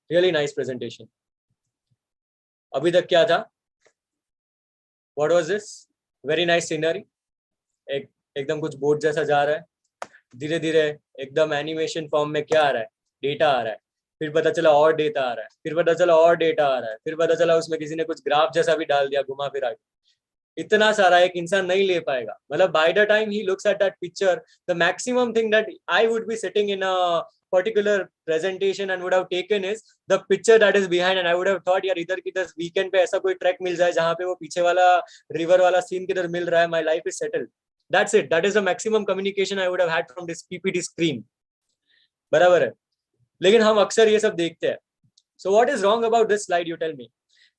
really nice presentation. अभी तक क्या था, what was this, very nice scenery, एकदम कुछ बोर्ड जैसा जा रहा है, धीरे धीरे एकदम एनिमेशन फॉर्म में क्या आ रहा है, डेटा आ रहा है, फिर पता चला और डेटा आ रहा है, फिर पता चला और डेटा आ रहा है, फिर पता चला उसमें किसी ने कुछ ग्राफ जैसा भी डाल दिया घुमा फिरा के. इतना सारा एक इंसान नहीं ले पाएगा. मतलब by the time he looks at that picture, the maximum thing that I would be sitting in a particular presentation and would have taken is the picture that is behind, and I would have thought यार इधर किधर weekend पे ऐसा कोई track मिल जाए जहाँ पे वो पीछे वाला रिवर वाला सीन किधर मिल रहा है, my life is settled. That's it. That is the maximum communication I would have had from this PPT screen. बराबर है. लेकिन हम अक्सर ये सब देखते हैं. So what is wrong about this slide, you tell me?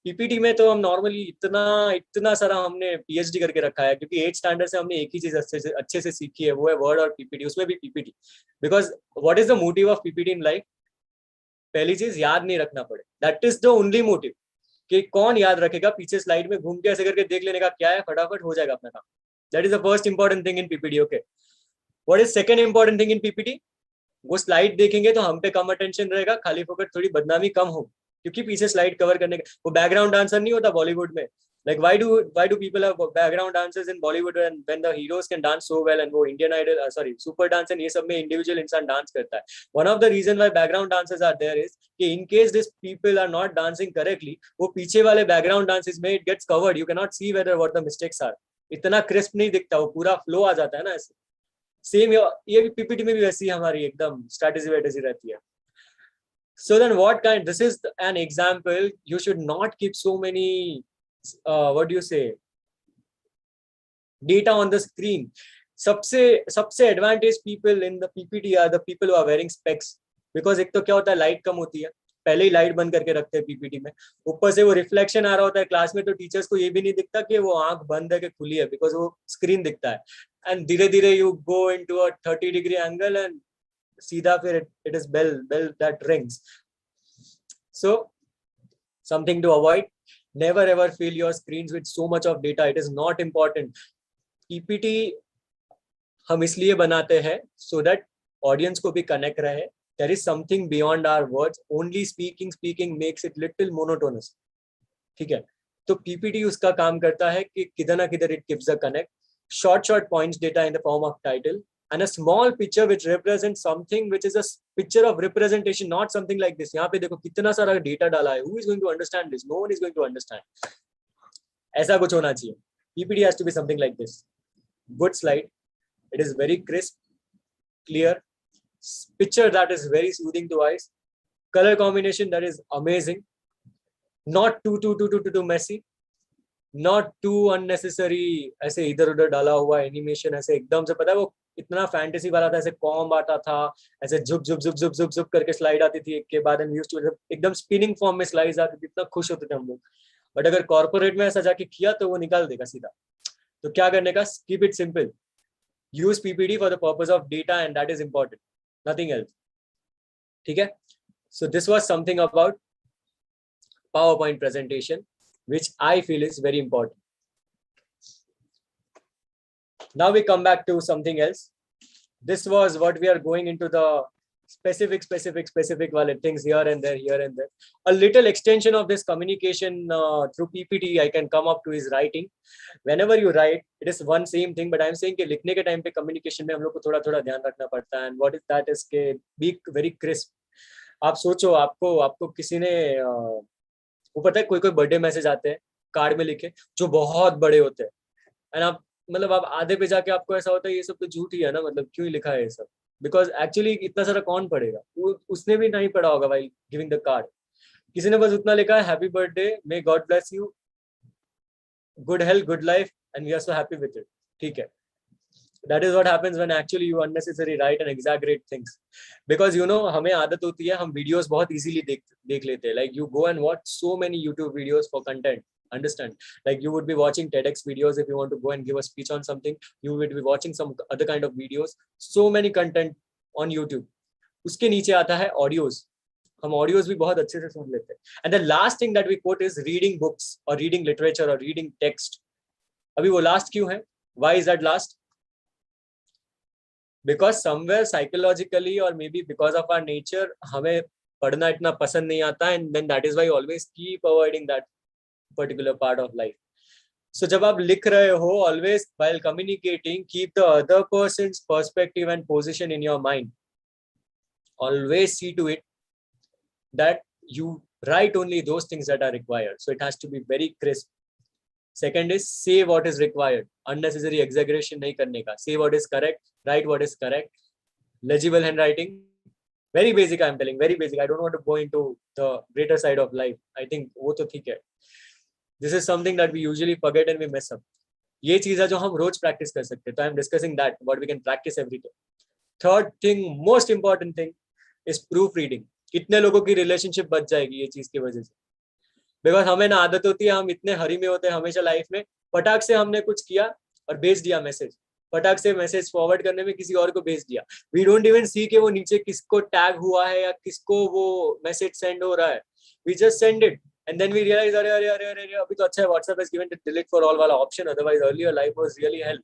PPT में तो हम नॉर्मली इतना सारा हमने PhD करके रखा है, क्योंकि 8th स्टैंडर्ड से हमने एक ही चीज अच्छे से सीखी है, वो है वर्ड और PPT. उसमें भी PPT, because what is the motive of PPT in life? पहली चीज, याद नहीं रखना पड़े. That is the only motive. कि कौन याद रखेगा, पीछे स्लाइड में घूम के ऐसे करके देख लेने का क्या है, फटाफट हो जाएगा अपना काम. That is the first important thing in PPT. Okay, what is second important thing in PPT? वो स्लाइड देखेंगे तो हम पे कम अटेंशन रहेगा, खाली फोकट थोड़ी बदनामी कम हो, क्योंकि पीछे स्लाइड कवर करने का वो बैकग्राउंड डांसर नहीं होता बॉलीवुड में. Like why do people have background dancers in Bollywood and when the heroes can dance so well, and वो Indian Idol super dance and ये सब में individual इंसान डांस करता है. One of the reason why background dancers are there is कि in case these people are not dancing correctly, वो पीछे वाले background dances में it gets covered, you cannot see whether what the mistakes are. इतना crisp नहीं दिखता, वो पूरा flow आ जाता है ना ऐसे. सेम ये भी PPT में भी वैसी हमारी एकदम strategy रहती है. So then what kind, this is an example, you should not keep so many what do you say, data on the screen. सबसे advantage people in the PPT are the people who are wearing specs, because एक तो क्या होता है, light कम होती है, पहले ही light बंद करके रखते हैं PPT में, ऊपर से वो रिफ्लेक्शन आ रहा होता है क्लास में, तो टीचर्स को ये भी नहीं दिखता कि वो आंख बंद है कि खुली है, बिकॉज वो स्क्रीन दिखता है. एंड धीरे धीरे you go into a 30-degree angle and सीधा फिर it is bell that rings. So something to avoid, never ever fill your screens with so much of data. It is not important. PPT हम इसलिए बनाते हैं so that audience को भी connect रहे. There is something beyond our words. Only speaking makes it little monotonous. ठीक है, तो पीपीटी उसका काम करता है कि किधर ना किधर it gives a connect, short points data in the form of title, and a small picture which represents something which is a picture of representation, not something like this. यहाँ पे देखो कितना सारा data डाला है. Who is going to understand this? No one is going to understand. ऐसा कुछ होना चाहिए. PPT has to be something like this. Good slide. It is very crisp, clear. Picture that is very soothing to eyes. Color combination that is amazing. Not too messy. Not too unnecessary, ऐसे इधर उधर डाला हुआ animation, ऐसे एकदम से पता है वो इतना फैंटेसी वाला था, ऐसे कॉम्ब आता था, ऐसे झुक झुक झुक झुक झुक झुक करके स्लाइड आती थी एक के बाद, एकदम स्पिनिंग फॉर्म में स्लाइड्स आती थी, इतना खुश होते थे हम लोग. बट अगर कॉर्पोरेट में ऐसा जाके किया तो वो निकाल देगा सीधा. तो क्या करने का, keep it simple, use PPT for the purpose of data and that is important, nothing else. ठीक है. So this was something about power point presentation which I feel is very important. Now we come back to something else. This was what we are going into the specific while things here and there. A little extension of this communication through PPT I can come up to is writing. Whenever you write, it is one same thing, but I'm saying कि लिखने के time पे communication में हम लोग को थोड़ा ध्यान रखना पड़ता है. And what is that is के be very crisp. आप सोचो आपको किसी ने वो पता है कोई बर्थडे मैसेज आते हैं कार्ड में लिखे जो बहुत बड़े होते हैं, एंड आप मतलब आप आधे पे जाके आपको ऐसा होता है ये सब तो झूठ ही है ना, मतलब क्यों लिखा है ये सब, बिकॉज एक्चुअली इतना सारा कौन पढ़ेगा, उसने भी नहीं पढ़ा होगा व्हाइल गिविंग द कार्ड. किसी ने बस उतना लिखा है happy birthday, may God bless you, good health, good life, and we are so happy with it. ठीक है. That is what happens when actually you unnecessarily write and exaggerate things, because you know हमें आदत होती है हम videos बहुत easily देख लेते हैं. Like you go and watch so many YouTube videos for content. Understand? Like you would be watching TEDx videos if you want to go and give a speech on something. You would be watching some other kind of videos. So many content on YouTube. उसके नीचे आता है audios. हम audios भी बहुत अच्छे से सुन लेते हैं. And the last thing that we quote is reading books or reading literature or reading text. अभी वो last क्यों है? Why is that last? Because somewhere psychologically or maybe because of our nature हमें पढ़ना इतना पसंद नहीं आता, and then that is why always keep avoiding that particular part of life. So जब आप लिख रहे हो, always while communicating keep the other person's perspective and position in your mind. Always see to it that you write only those things that are required. So it has to be very crisp. Second is say what is required. Unnecessary exaggeration नहीं करने का. Say what is correct. Write what is correct. Legible handwriting. Very basic, I am telling. Very basic. I don't want to go into the greater side of life. I think वो तो ठीक है. This is something that we usually forget and we mess up. ये चीज़ है जो हम रोज practice कर सकते हैं. तो I am discussing that what we can practice every day. Third thing, most important thing is proofreading. कितने लोगों की relationship बच जाएगी ये चीज़ की वजह से. बिकॉज हमें ना आदत होती है, हम इतने हरी में होते हैं हमेशा लाइफ में, फटाक से हमने कुछ किया और भेज दिया मैसेज, फटाक से मैसेज फॉरवर्ड करने में किसी और को भेज दिया. वी डोंट इवन सी कि वो नीचे किसको टैग हुआ है या किसको वो मैसेज सेंड हो रहा है. We just send it and then we realise अरे अरे अरे अरे अभी तो अच्छा है WhatsApp has given delete for all वाला option, otherwise earlier life was really help.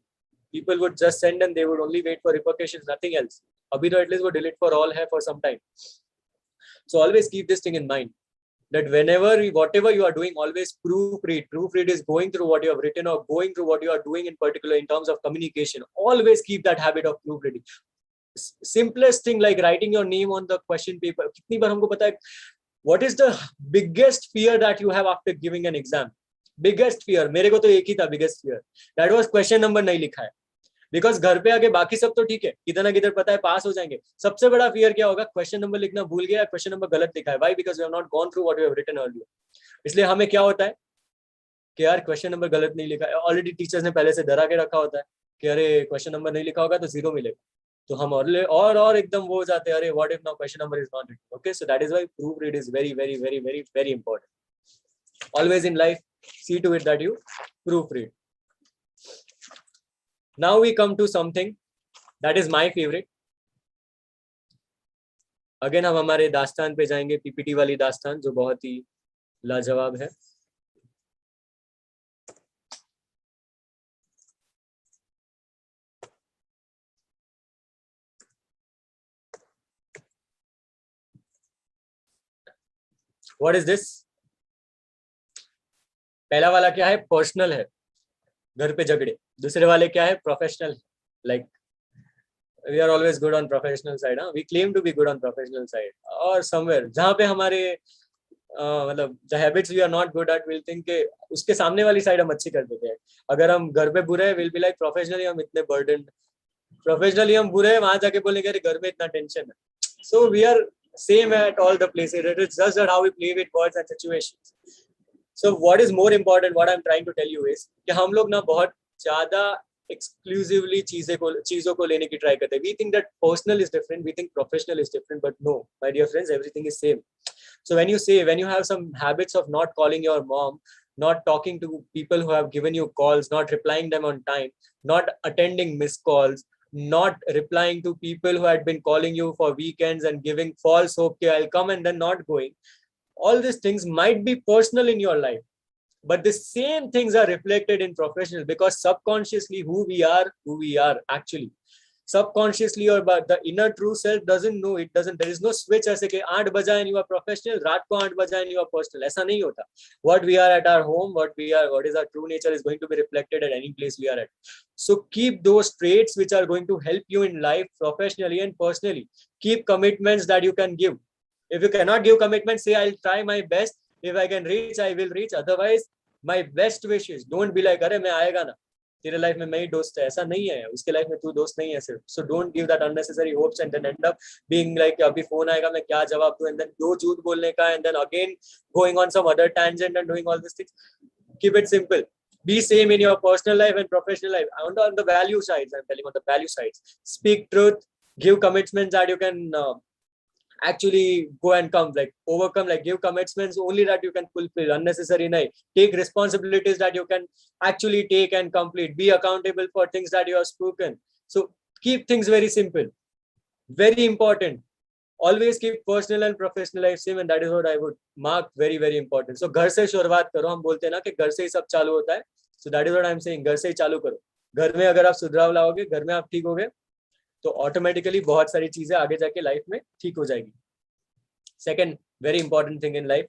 People would just send and they would only wait for repercussions, nothing else. अभी तो एटलीस्ट वो डिलीट फॉर ऑल है for some time. So always keep this thing in mind that whatever you are doing, always proofread. Proofread is going through what you have written or going through what you are doing in particular in terms of communication. Always keep that habit of proofreading. Simplest thing like writing your name on the question paper. कितनी बार हमको पता है what is the biggest fear that you have after giving an exam? Biggest fear. मेरे को तो एक ही था biggest fear. That was question number नहीं लिखा है. बिकॉज घर पे आके बाकी सब तो ठीक है, किधर ना किधर पता है पास हो जाएंगे. सबसे बड़ा फियर क्या होगा, क्वेश्चन नंबर लिखना भूल गया, क्वेश्चन नंबर गलत लिखा है. Why? Because we have not gone through what we have written earlier. इसलिए हमें क्या होता है कि यार क्वेश्चन नंबर गलत नहीं लिखा है. ऑलरेडी टीचर्स ने पहले से डरा के रखा होता है कि अरे क्वेश्चन नंबर नहीं लिखा होगा तो 0 मिलेगा. तो हम और एकदम वो हो जाते हैं, अरे what if now question number is not written. Okay, so that is why proofread is very very very very very important. Always in life see to it that you proofread. Now we come to something that is my favorite. Again हम हमारे दास्तान पे जाएंगे, PPT वाली दास्तान जो बहुत ही लाजवाब है. What is this? पहला वाला क्या है, पर्सनल है, घर पे झगड़े. दूसरे वाले क्या है, professional. Like we are always good on professional side, huh? We claim to be good on professional side or somewhere जहाँ पे हमारे मतलब the habits we are not good at, we'll think के उसके सामने वाली साइड हम अच्छी कर देते हैं. अगर हम घर पे बुरे हैं, we'll be like professionally हम इतने burdened, professionally हम बुरे हैं, वहां जाके बोलेंगे अरे घर में इतना टेंशन है. So we are same at all the places. It is just that how we play with words and situations. So what is more important, what I'm trying to tell you is कि हम लोग ना बहुत ज्यादा exclusively चीजों को लेने की ट्राई करते हैं. We think that personal is different, we think professional is different, but no, my dear friends, everything is same. So when you have some habits of not calling your mom, not talking to people who have given you calls, not replying them on time, not attending missed calls, not replying to people who had been calling you for weekends and giving false hope, okay, I'll come, and then not going. All these things might be personal in your life, but the same things are reflected in professional, because subconsciously who we are actually subconsciously, or but the inner true self doesn't know. It doesn't, there is no switch ऐसे कि 8 बजा and you are professional, रात को 8 बजा and you are personal. ऐसा नहीं होता. What we are at our home, what is our true nature is going to be reflected at any place we are at. So keep those traits which are going to help you in life professionally and personally. Keep commitments that you can give. If you cannot give commitments, say I'll try my best. If I can reach, I will reach. Otherwise, my best wishes. Don't be like अरे मैं आएगा ना, तेरे life में मैं ही दोस्त है. ऐसा नहीं है, उसके लाइफ में तू दोस्त नहीं है सिर्फ. So don't give that unnecessary hopes and then end up being like अभी फोन आएगा मैं क्या जवाब दूं, एंड देन दो झूठ बोलने का, and then again going on some other tangent and doing all these things. Keep it simple. Be same in your personal life and professional life. On the value sides, I'm telling on the value sides. Speak truth, give commitments that you can actually go and come, like overcome, like give commitments only that you can fulfill, unnecessary nahi. Take responsibilities that you can actually take and complete. Be accountable for things that you have spoken. So keep things very simple, very important. Always keep personal and professional life same, and that is what I would mark very very important. So घर से शुरुआत करो. हम बोलते हैं ना कि घर से ही सब चालू होता है. So that is what I'm saying, घर से ही चालू करो. घर में अगर आप सुधराव लाओगे, घर में आप ठीक होगे, तो ऑटोमेटिकली बहुत सारी चीजें आगे जाके लाइफ में ठीक हो जाएगी. Second very important thing in life,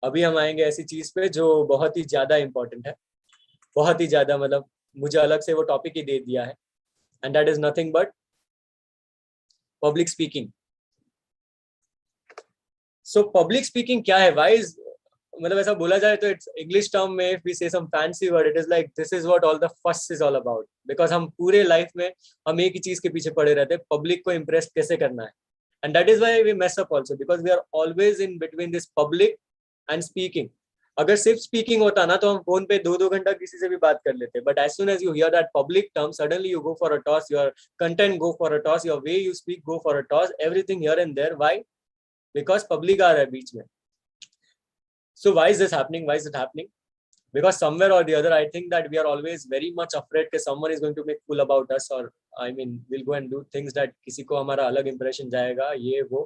अभी हम आएंगे ऐसी चीज पे जो बहुत ही ज्यादा इंपॉर्टेंट है, बहुत ही ज्यादा, मतलब मुझे अलग से वो टॉपिक ही दे दिया है, and that is nothing but public speaking. So public speaking क्या है, व्हाई इज, मतलब ऐसा बोला जाए तो इट्स इंग्लिश टर्म में, if we say some fancy word, it is like this is what all the fuss is all about. Because हम पूरे लाइफ में हम एक ही चीज के पीछे पड़े रहते हैं, पब्लिक को इम्प्रेस कैसे करना है. And that is why we mess up also, because we are always in between this public and speaking. अगर सिर्फ स्पीकिंग होता ना तो हम फोन पे 2-2 घंटा किसी से भी बात कर लेते. But as soon as you hear that public term, suddenly you go for a toss, your content go for a toss, your way you speak go for a toss, everything here and there. Why? Because public आ रहा है बीच में. So why is this happening? Why is it happening? Because somewhere or the other, I think that we are always very much afraid that someone is going to make fool about us, or I mean, we'll go and do things that किसी को हमारा अलग impression जाएगा, ये वो,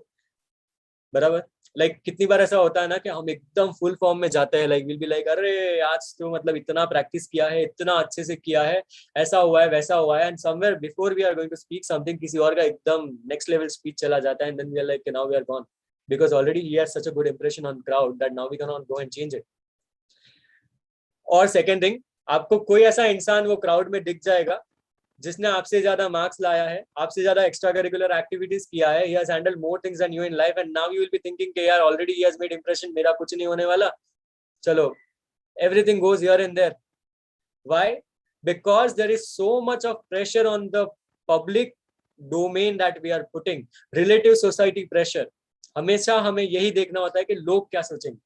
बराबर. Like कितनी बार ऐसा होता है ना कि हम एकदम फुल फॉर्म में जाते हैं, like we'll be like अरे आज तो मतलब इतना प्रैक्टिस किया है, इतना अच्छे से किया है, ऐसा हुआ है वैसा हुआ है, and somewhere before we are going to speak something, किसी और का एकदम next level speech चला जाता है, and then we are like now we are gone, because already he has such a good impression on crowd that now we cannot go and change it. और second thing, आपको कोई ऐसा इंसान वो crowd में दिख जाएगा जिसने आपसे ज्यादा मार्क्स लाया है, आपसे ज्यादा एक्स्ट्रा करिकुलर एक्टिविटीज किया है, he has handled more things than you in life, and now you will be thinking कि यार already he has made impression, मेरा कुछ नहीं होने वाला, चलो everything goes here and there. Why? Because there is so much of pressure on the public domain that we are putting, relative society pressure. हमेशा हमें यही देखना होता है कि लोग क्या सोचेंगे,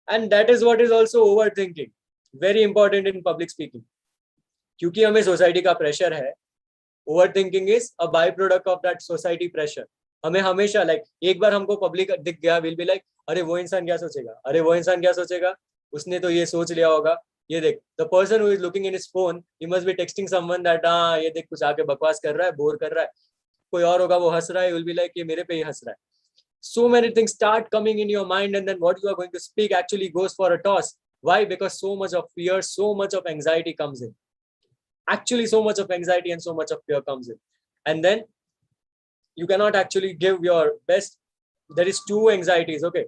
and that is what is also overthinking, very important in public speaking. क्योंकि हमें सोसाइटी का प्रेशर है, overthinking is a by product of that society pressure. हमें हमेशा लाइक एक बार हमको पब्लिक दिख गया, विल बी लाइक अरे वो इंसान क्या सोचेगा, अरे वो इंसान क्या सोचेगा, उसने तो ये सोच लिया होगा, ये देख, the person who is looking in his phone, he must be texting someone that हाँ ये देख कुछ आके बकवास कर रहा है, बोर कर रहा है, कोई और होगा वो हंस रहा है, विल बी लाइक ये मेरे पे ही हंस रहा है. So many things start coming in your mind, and then what you are going to speak actually goes for a toss. Why? Because so much of fear, so much of anxiety comes in. Actually, so much of anxiety and so much of fear comes in. And then you cannot actually give your best. There is two anxieties, okay?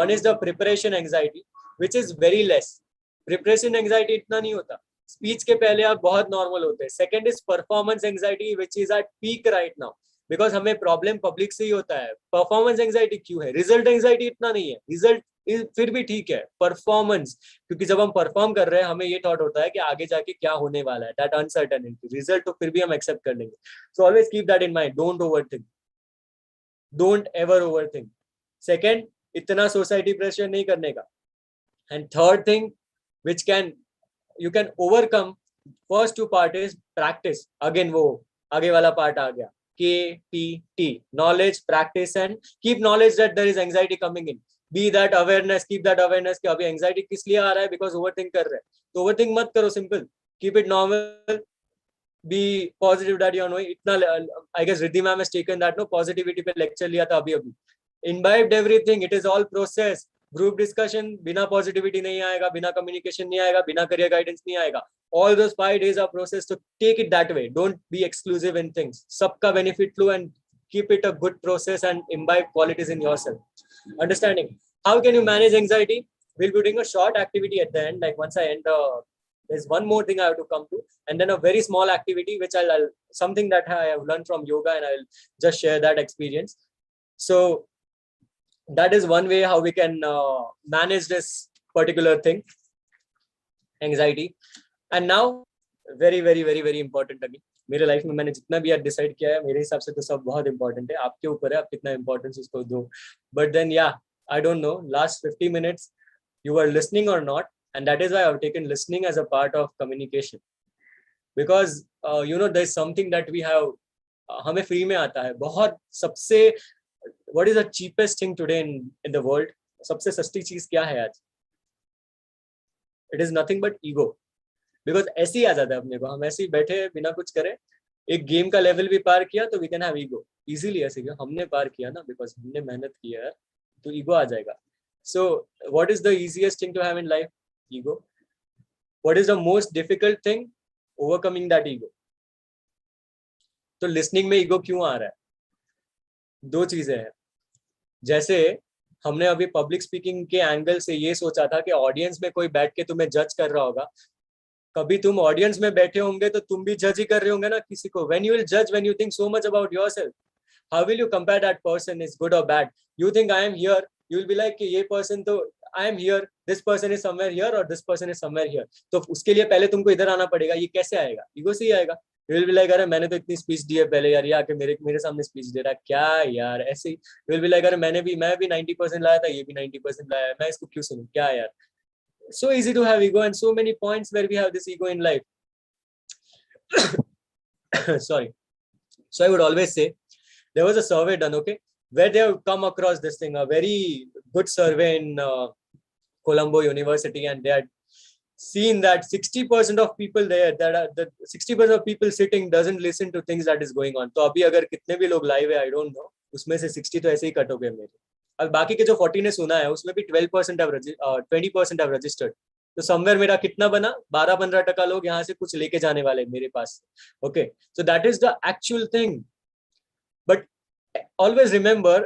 One is the preparation anxiety, which is very less. Preparation anxiety इतना नहीं होता, speech के पहले आप बहुत normal होते हैं. Second is performance anxiety which is at peak right now, because हमें प्रॉब्लम पब्लिक से ही होता है. परफॉर्मेंस एंजाइटी क्यों है? रिजल्ट एंजाइटी इतना नहीं है, रिजल्ट फिर भी ठीक है, परफॉर्मेंस, क्योंकि जब हम परफॉर्म कर रहे हैं हमें ये थॉट होता है कि आगे जाके क्या होने वाला है, दैट अनसर्टेनिटी. रिजल्ट तो फिर भी हम एक्सेप्ट कर लेंगे. सो always keep that in mind, don't overthink, don't ever overthink. Second, इतना सोसाइटी प्रेशर नहीं करने का. And third thing which you can overcome, first two part is practice. Again वो आगे वाला part आ गया, KPT, knowledge, practice and keep knowledge that there is anxiety coming in. Be that awareness, keep that awareness कि अभी anxiety किस लिए आ रहा है, because overthink कर रहे हैं. तो overthink मत करो, simple, keep it normal, be positive that you know. इतना I guess Riddhi ma'am has taken that no positivity पे lecture लिया था अभी. Imbibed everything, it is all process. Group discussion बिना पॉजिटिविटी नहीं आएगा, बिना कम्युनिकेशन नहीं आएगा, बिना करियर गाइडेंस नहीं आएगा. All those 5 days are process, so take it that way. Don't be exclusive in things. सबका benefit flow and keep it a good process and imbibe qualities in yourself. Understanding how can you manage anxiety? We'll be doing a short activity at the end. Like once I end, there's one more thing I have to come to, and then a very small activity which I'll something that I have learned from yoga, and I'll just share that experience. So that is one way how we can manage this particular thing, anxiety. And now very important again, मेरे life में मैंने जितना भी आज decide किया है, मेरे हिसाब से तो सब बहुत इंपॉर्टेंट है. आपके ऊपर है आप कितना इंपॉर्टेंस उसको दो. बट देन या I don't know, last 50 minutes you were listening or not, and that is why I've taken listening as a part of communication, because you know there is something that we have, हमें free में आता है बहुत. सबसे what is the cheapest thing today in the world? सबसे सस्ती चीज क्या है आज? It is nothing but ego. Because ऐसे ही आ जाता है अपने को, हम ऐसे ही बैठे बिना कुछ करे, एक गेम का लेवल भी पार किया तो we can have ego easily. ऐसे क्या हमने पार किया ना, because हमने मेहनत किया है, तो ego आ जाएगा. So what is the easiest thing to have in life? Ego. What is the most difficult thing? Overcoming that ego. तो listening में ego क्यों आ रहा है? दो चीजें हैं. जैसे हमने अभी पब्लिक स्पीकिंग के एंगल से ये सोचा था कि ऑडियंस में कोई बैठ के तुम्हें जज कर रहा होगा. कभी तुम ऑडियंस में बैठे होंगे तो तुम भी जज ही कर रहे होंगे ना किसी को. व्हेन यू विल जज, when you think so much about yourself, how will you compare that person is good और bad? You think I am here, you will be like कि ये पर्सन तो I am here, this person is somewhere here और this person is somewhere here. तो उसके लिए पहले तुमको इधर आना पड़ेगा. ये कैसे आएगा? ईगो से ही आएगा. You will be like, अरे मैंने तो इतनी स्पीच दी है पहले यार, ये आके मेरे सामने स्पीच दे रहा है क्या यार? ऐसे ही you will be like, अरे मैं भी 90% लाया था, ये भी 90% लाया है, मैं इसको क्यों सुनूं क्या यार? So easy to have ego, and so many points where we have this ego in life. Sorry. So I would always say, there was a survey done, okay, where they have come across this thing, a very good survey in Colombo University, and they had seen that 60% of people there, that are the 60% of people sitting doesn't listen to things that is going on. तो अभी अगर कितने भी लोग live है, I don't know, उसमें से 60 तो ऐसे ही कट हो गए मेरे. अब बाकी के जो 40 ने सुना है उसमें भी 20% have registered. तो समवेयर मेरा कितना बना? 12-15% लोग यहाँ से कुछ लेके जाने वाले मेरे पास. Okay, so that is the actual thing. But always remember,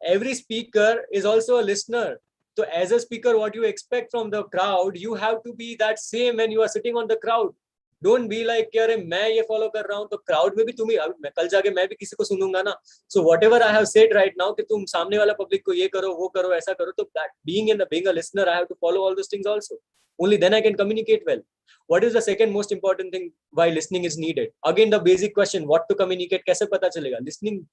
every speaker is also a listener. So as a speaker, what you expect from the crowd, you have to be that same when you are sitting on the crowd. Don't be like कि अरे मैं ये follow कर रहा हूँ तो crowd में भी तुम ही, मैं कल जाके मैं भी किसी को सुनूंगा ना. So whatever I have said right now कि तुम सामने वाला public को ये करो वो करो ऐसा करो, तो that being a listener, I have to follow all those things also. Only then I can communicate well. What is the second most important thing why listening is needed? Again the basic question, what to communicate, कैसे पता चलेगा? Listening,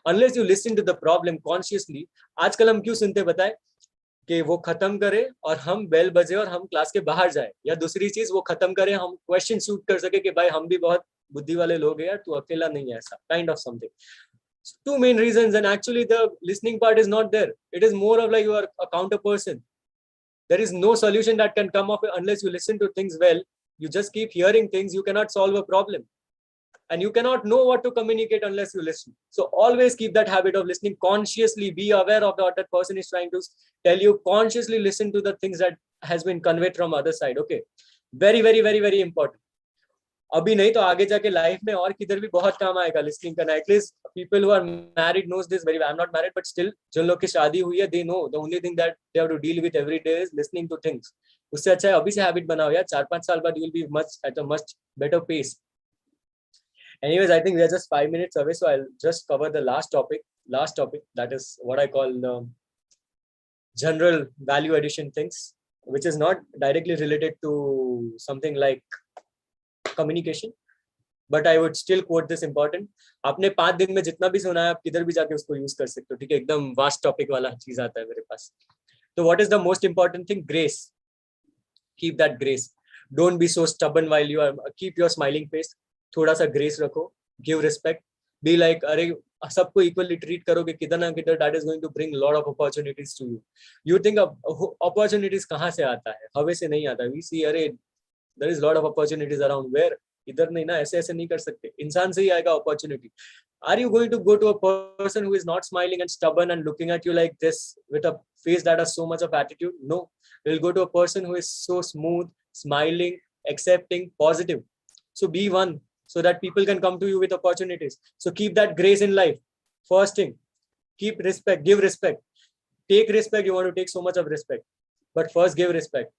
unless you listen to the problem consciously. आजकल हम क्यों सुनते बताए कि वो खत्म करे और हम बेल बजे और हम क्लास के बाहर जाए, या दूसरी चीज वो खत्म करे हम क्वेश्चन शूट कर सके कि भाई हम भी बहुत बुद्धि वाले लोग हैं यार, तू अकेला नहीं है, ऐसा kind of something. Two main reasons, and actually the listening part is not there. It is more of like you are a counter person. There is no solution that can come up unless you listen to things well. You just keep hearing things, you cannot solve a problem. And you cannot know what to communicate unless you listen. So always keep that habit of listening consciously. Be aware of what that person is trying to tell you. Consciously listen to the things that has been conveyed from other side. Okay, very, very, very, very important. अभी नहीं तो आगे जाके life में और किधर भी बहुत काम आएगा listening करना. At least people who are married knows this very well. I'm not married, but still जिन लोग की शादी हुई है, they know the only thing that they have to deal with every day is listening to things. उससे अच्छा है अभी से हैबिट बनाओ यार, 4-5 साल बाद you will be much at a much better pace. Anyways, I think we are just 5 minutes away, so I'll just cover the last topic. That is what I call general value addition things, which is not directly related to something like communication, but I would still quote this important. आपने 5 दिन में जितना भी सुना है आप किधर भी जाके उसको यूज कर सकते हो, ठीक है, एकदम वास्ट टॉपिक वाला चीज आता है मेरे पास. तो what is the most important thing? Grace. Keep that grace. Don't be so stubborn while you are, keep your smiling face. थोड़ा सा grace रखो, give respect, be like, अरे सबको equally treat करोगे किधर ना किधर, that is going to bring lot of opportunities to you. You think opportunities कहाँ से आता है? हवा से नहीं आता. We see, अरे there is lot of opportunities around. Where? इधर नहीं ना, ऐसे ऐसे नहीं कर सकते, इंसान से ही आएगा opportunity. Are you going to go to a person who is not smiling and stubborn and looking at you like this with a face that has so much of attitude? No, you'll go to a person who is so smooth, smiling, accepting, positive. So be one, so that people can come to you with opportunities. So keep that grace in life. First thing, keep respect, give respect. Take respect, you want to take so much of respect. But first give respect.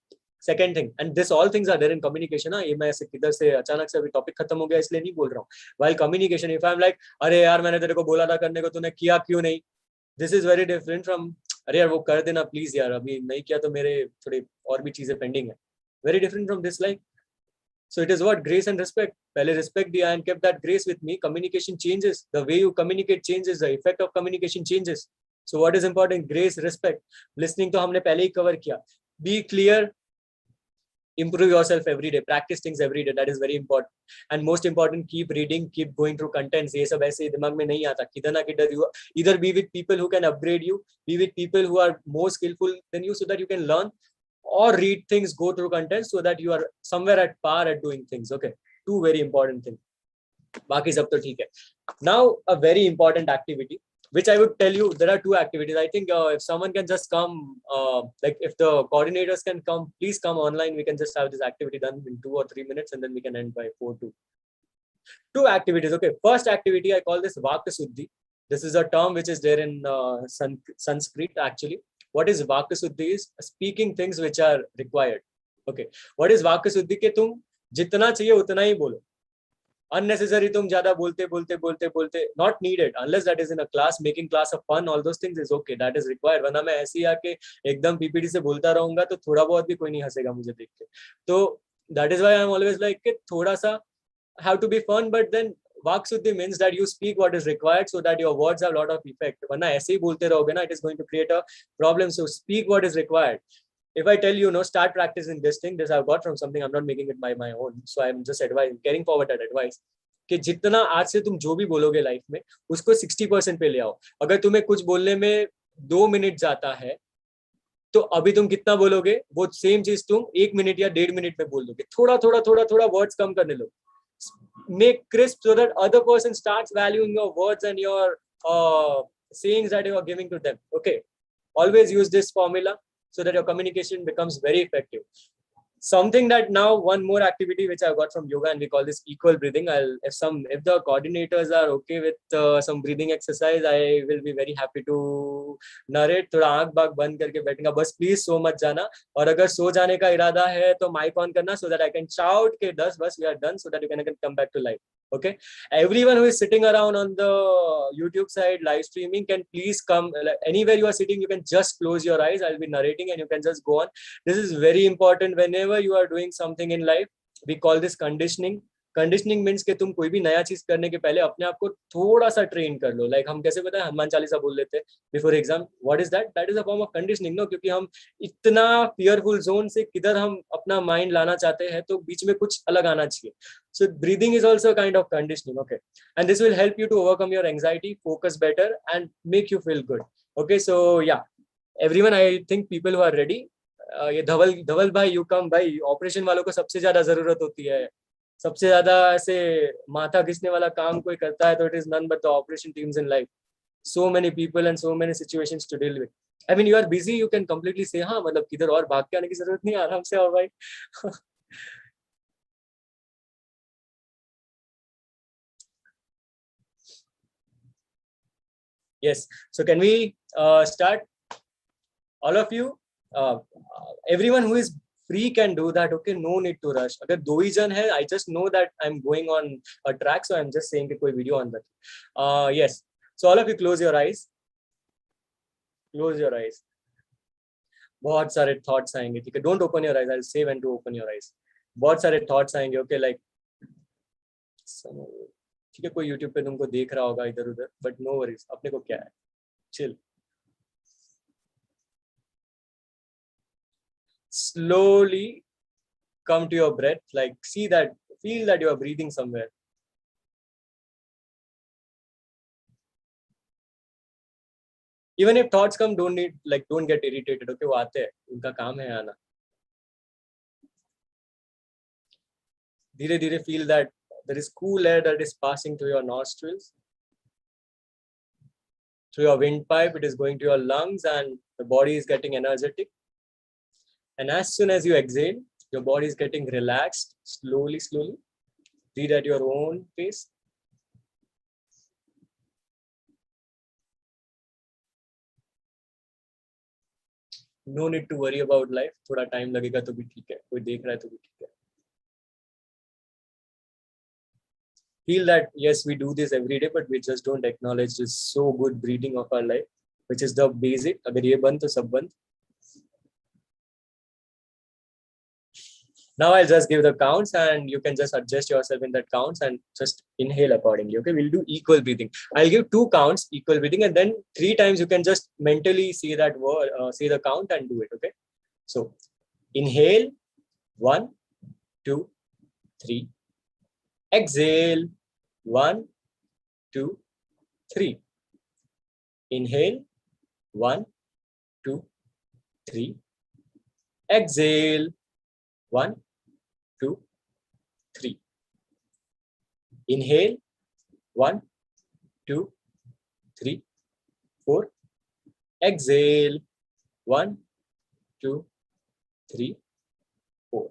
Second thing, and this all things are there in communication. ये मैं ऐसे किधर से अचानक से अभी topic खत्म हो गया इसलिए नहीं बोल रहा हूँ. While communication, if I'm like, अरे यार मैंने तेरे को बोला था करने को, तूने किया क्यों नहीं? This is very different from, अरे यार वो कर देना प्लीज यार, अभी नहीं किया तो मेरे थोड़े और भी चीजें पेंडिंग है. Very different from this line. So it is what? Grace and respect. पहले respect दिया and kept that grace with me. Communication changes. The way you communicate changes. The effect of communication changes. So what is important? Grace, respect. Listening तो हमने पहले ही cover किया. Be clear. Improve yourself every day, practice things every day. That is very important. And most important, keep reading, keep going through contents. ये सब ऐसे दिमाग में नहीं आता. किधर ना किधर you either be with people who can upgrade you, be with people who are more skillful than you, so that you can learn, or read things, go through contents, so that you are somewhere at par at doing things. Okay, 2 very important things. बाकी सब तो ठीक है. Now a very important activity, which I would tell you, there are 2 activities. I think if someone can just come, like if the coordinators can come, please come online. We can just have this activity done in 2 or 3 minutes, and then we can end by 4 to 2 activities. Okay, first activity I call this Vakya Suddhi. This is a term which is there in Sanskrit actually. What is Vakya Suddhi? Is speaking things which are required. Okay, what is Vakya Suddhi? के तुम जितना चाहिए उतना ही बोलो. Unnecessary तुम ज्यादा बोलते not needed, unless that is in a class, making class a fun, all those things is okay, that is required. वरना मैं ऐसे ही आके एकदम पीपीटी से बोलता रहूंगा तो थोड़ा बहुत भी कोई नहीं हंसेगा मुझे देख के. तो that is why I am always like कि थोड़ा सा have to be fun, but then Vak Suddhi means that you speak what is required so that your words have a lot of effect. वरना ऐसे ही बोलते रहोगे ना, it is going to create a problem. So speak what is required. If I tell you, no, start practicing this thing, this I've got from something, I'm not making it by my own. So I'm just advising, carrying forward that advice. कि जितना आज से तुम जो भी बोलोगे life में, उसको 60% पे ले आओ. अगर तुम्हें कुछ बोलने में 2 मिनट जाता है, तो अभी तुम कितना बोलोगे? वो सेम चीज तुम 1 मिनट या 1.5 मिनट में बोल दोगे. थोड़ा वर्ड्स कम करने लो. Make crisp so that other person starts valuing your words and your sayings that you are giving to them. Okay, always use this formula so that your communication becomes very effective. Something that now, one more activity which I got from yoga, and we call this equal breathing. If the coordinators are okay with some breathing exercise, I will be very happy to narrate. थोड़ा आँख बाग बंद करके बैठेगा, बस please सो मत जाना. और अगर सो जाने का इरादा है तो mic on करना, so that I can shout के 10 बस we are done, so that you can come back to life. Okay, everyone who is sitting around on the YouTube side live streaming can please come. Anywhere you are sitting, you can just close your eyes. I'll be narrating and you can just go on. This is very important whenever you are doing something in life. We call this conditioning. Conditioning means कि तुम कोई भी नया चीज करने के पहले अपने आप को थोड़ा सा ट्रेन कर लो. लाइक हम कैसे पता है हनुमान चालीसा बोल लेते हैं before exam. What is that? That is a form of conditioning. No, क्योंकि हम इतना फियरफुल जोन से किधर हम अपना माइंड लाना चाहते हैं, तो बीच में कुछ अलग आना चाहिए. So breathing is also a kind of conditioning. Okay, and this will help you to overcome your anxiety, focus better, and make you feel good. Okay, so yeah, everyone, I think people who are ready. ये धवल भाई, you come भाई. Operation वालों को सबसे ज्यादा जरूरत होती है. सबसे ज्यादा ऐसे माथा घिसने वाला काम कोई करता है तो it is none but the operation teams in life. So many people and so many situations to deal with. I mean, you are busy, you can completely say हाँ, मतलब किधर और भाग के आने की जरूरत नहीं, आराम से आओ भाई. Yes, so can we start? All of you, everyone who is free can do that. Okay, no need to rush. अगर दो ही जन है, I just know that I'm going on a track, so I'm just saying कि कोई video on that. Yes. So all of you close your eyes. Close your eyes. बहुत सारे thoughts आएंगे, ठीक है? Don't open your eyes. I'll say when to open your eyes. बहुत सारे thoughts आएंगे. Okay, like ठीक है, कोई YouTube पे तुमको देख रहा होगा इधर उधर, but no worries. अपने को क्या है? Chill. Slowly come to your breath, like feel that you are breathing somewhere. Even if thoughts come, don't get irritated. Okay, वो आते हैं, उनका काम है आना. धीरे धीरे feel that there is cool air that is passing through your nostrils, through your windpipe. It is going to your lungs, and the body is getting energetic. And as soon as you exhale, your body is getting relaxed, slowly. Breathe at your own pace. No need to worry about life. थोड़ा time लगेगा तो भी ठीक है. कोई देख रहा है तो भी ठीक है. Feel that yes, we do this every day, but we just don't acknowledge this so good breathing of our life, which is the basic. अगर ये बंद तो सब बंद. Now I'll just give the counts, and you can just adjust yourself in that counts and just inhale accordingly. Okay, we'll do equal breathing. I'll give 2 counts, equal breathing, and then 3 times you can just mentally say that word, say the count and do it. Okay, so inhale 1, 2, 3. Exhale 1, 2, 3. Inhale 1, 2, 3. Exhale 1, 2, 3. Inhale 1, 2, 3, 4. Exhale 1, 2, 3, 4.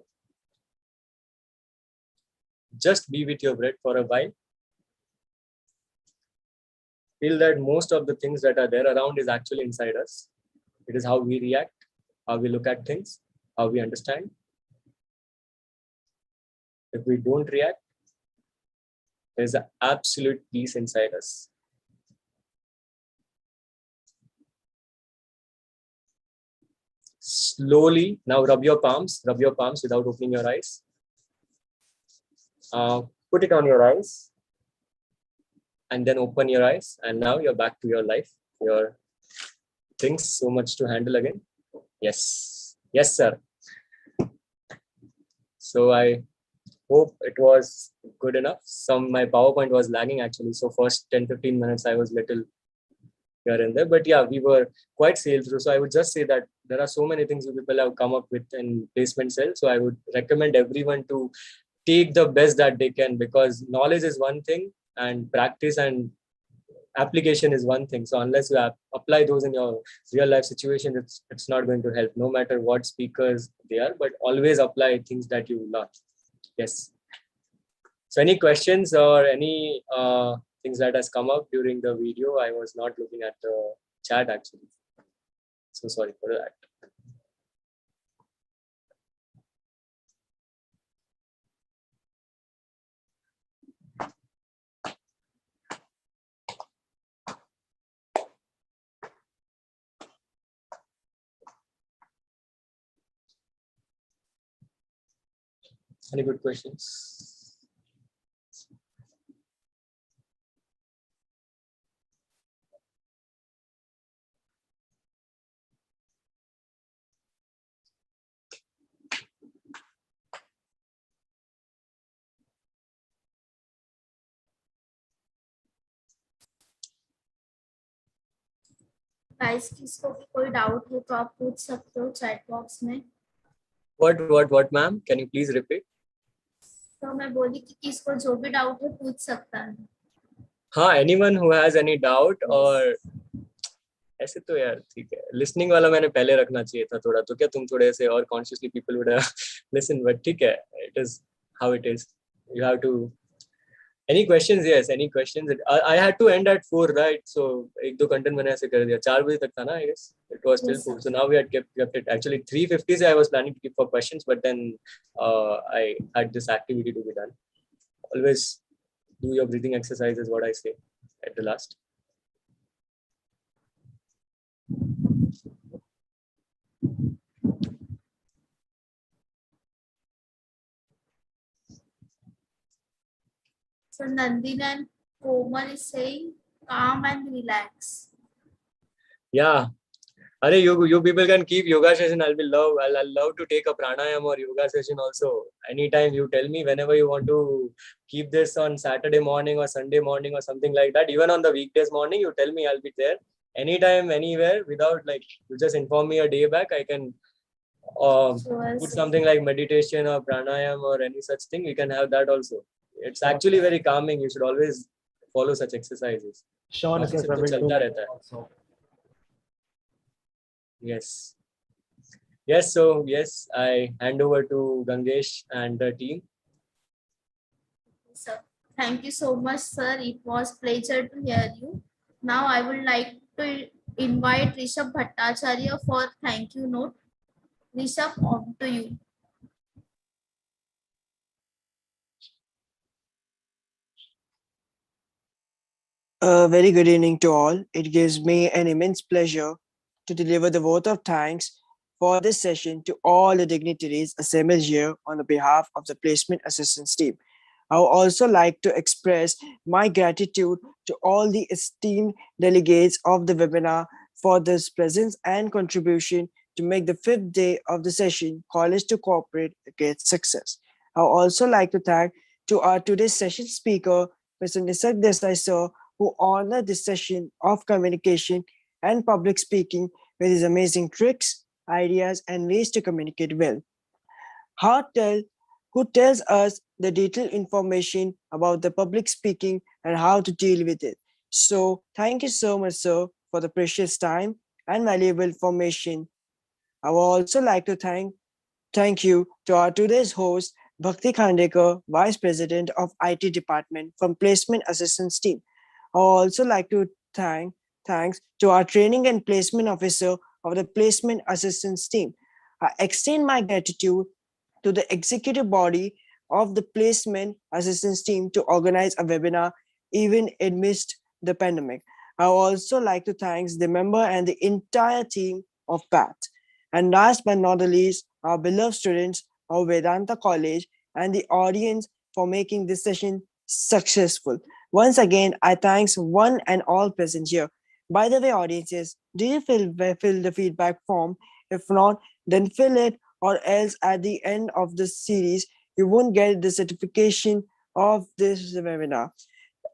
Just be with your breath for a while. Feel that most of the things that are there around is actually inside us. It is how we react, how we look at things, how we understand. If we don't react, there's an absolute peace inside us. Slowly, now rub your palms without opening your eyes. Put it on your eyes and then open your eyes. And now you're back to your life, your things, so much to handle again. Yes, sir. So I hope it was good enough. My PowerPoint was lagging actually. So first 10-15 minutes, I was little here and there, but yeah, we were quite sailed through. So I would just say that there are so many things you people have come up with in placement cell. So I would recommend everyone to take the best that they can, because knowledge is one thing and practice and application is one thing. So unless you apply those in your real life situation, it's not going to help, no matter what speakers they are, but always apply things that you learn. Yes. So any questions or any things that has come up during the video? I was not looking at the chat actually. So sorry for that. Any good questions? Guys किसको भी कोई doubt हो तो आप पूछ सकते हो chat box में. What ma'am? Can you please repeat? तो मैं बोली कि किसको जो भी डाउट है पूछ सकता है. हाँ, anyone who has any doubt or ऐसे तो यार ठीक है, listening वाला मैंने पहले रखना चाहिए था थोड़ा, तो क्या तुम थोड़े से और consciously people would have listen, but ठीक है, it is how it is. You have to Any questions? Yes, any questions? I had to end at 4, right? So एक दो content मैंने ऐसे कर दिया. 4 बजे तक था ना, I guess. It was still Yes, 4. sir. So now we had kept it. Actually 3:50 से I was planning to keep for questions, but then I had this activity to be done. Always do your breathing exercise is what I say at the last. So Nandini and Komal is saying calm and relax. Yeah. Are you people can keep yoga session. I'll love to take a pranayam or yoga session also. Anytime you tell me whenever you want to keep this on Saturday morning or Sunday morning or something like that. Even on the weekdays morning, you tell me, I'll be there. Anytime, anywhere, without like you just inform me a day back. I can Sure, put sir. something like meditation or pranayam or any such thing. We can have that also. It's actually very calming. You should always follow such exercises. Sure, काफी Nisarg, सब I तो will चलता do रहता है. also. Yes. Yes. So yes, I hand over to Gangesh and the team. Sir, thank you so much, sir. It was pleasure to hear you. Now I would like to invite Rishabh Bhattacharya for thank you note. Rishabh, on to you. A very good evening to all. It gives me an immense pleasure to deliver the vote of thanks for this session to all the dignitaries assembled here on the behalf of the placement assistance team. I would also like to express my gratitude to all the esteemed delegates of the webinar for this presence and contribution to make the 5th day of the session College to Corporate a great success. I would also like to thank to our today's session speaker, Mr. Nisarg Desai sir, who honored this session of communication and public speaking with his amazing tricks, ideas, and ways to communicate well. Hartel, who tells us the detailed information about the public speaking and how to deal with it. So, thank you so much, sir, for the precious time and valuable information. I would also like to thank you to our today's host, Bhakti Khandekar, Vice President of IT Department from Placement Assistance Team. I would also like to thanks to our Training and Placement Officer of the Placement Assistance Team. I extend my gratitude to the executive body of the Placement Assistance Team to organize a webinar even amidst the pandemic. I would also like to thank the member and the entire team of PAT. And last but not the least, our beloved students of Vedanta College and the audience for making this session successful. Once again, I thanks one and all present here. By the way, audiences, did you fill the feedback form? If not, then fill it, or else at the end of this series, you won't get the certification of this webinar.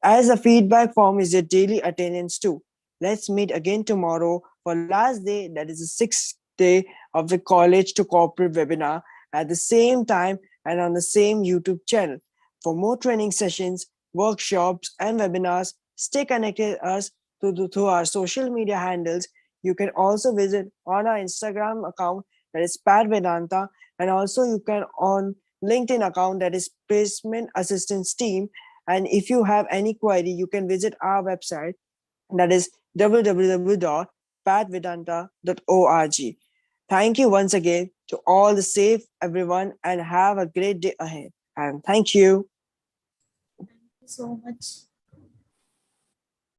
As a feedback form is your daily attendance too. Let's meet again tomorrow for last day, that is the 6th day of the College to Corporate webinar at the same time and on the same YouTube channel. For more training sessions, workshops, and webinars, stay connected us to our social media handles. You can also visit on our Instagram account, that is Pat Vedanta, and also you can on LinkedIn account, that is Placement Assistance Team. And if you have any query, you can visit our website, that is www.patvedanta.org. Thank you once again to all the safe everyone and have a great day ahead. And thank you. Thank you so much.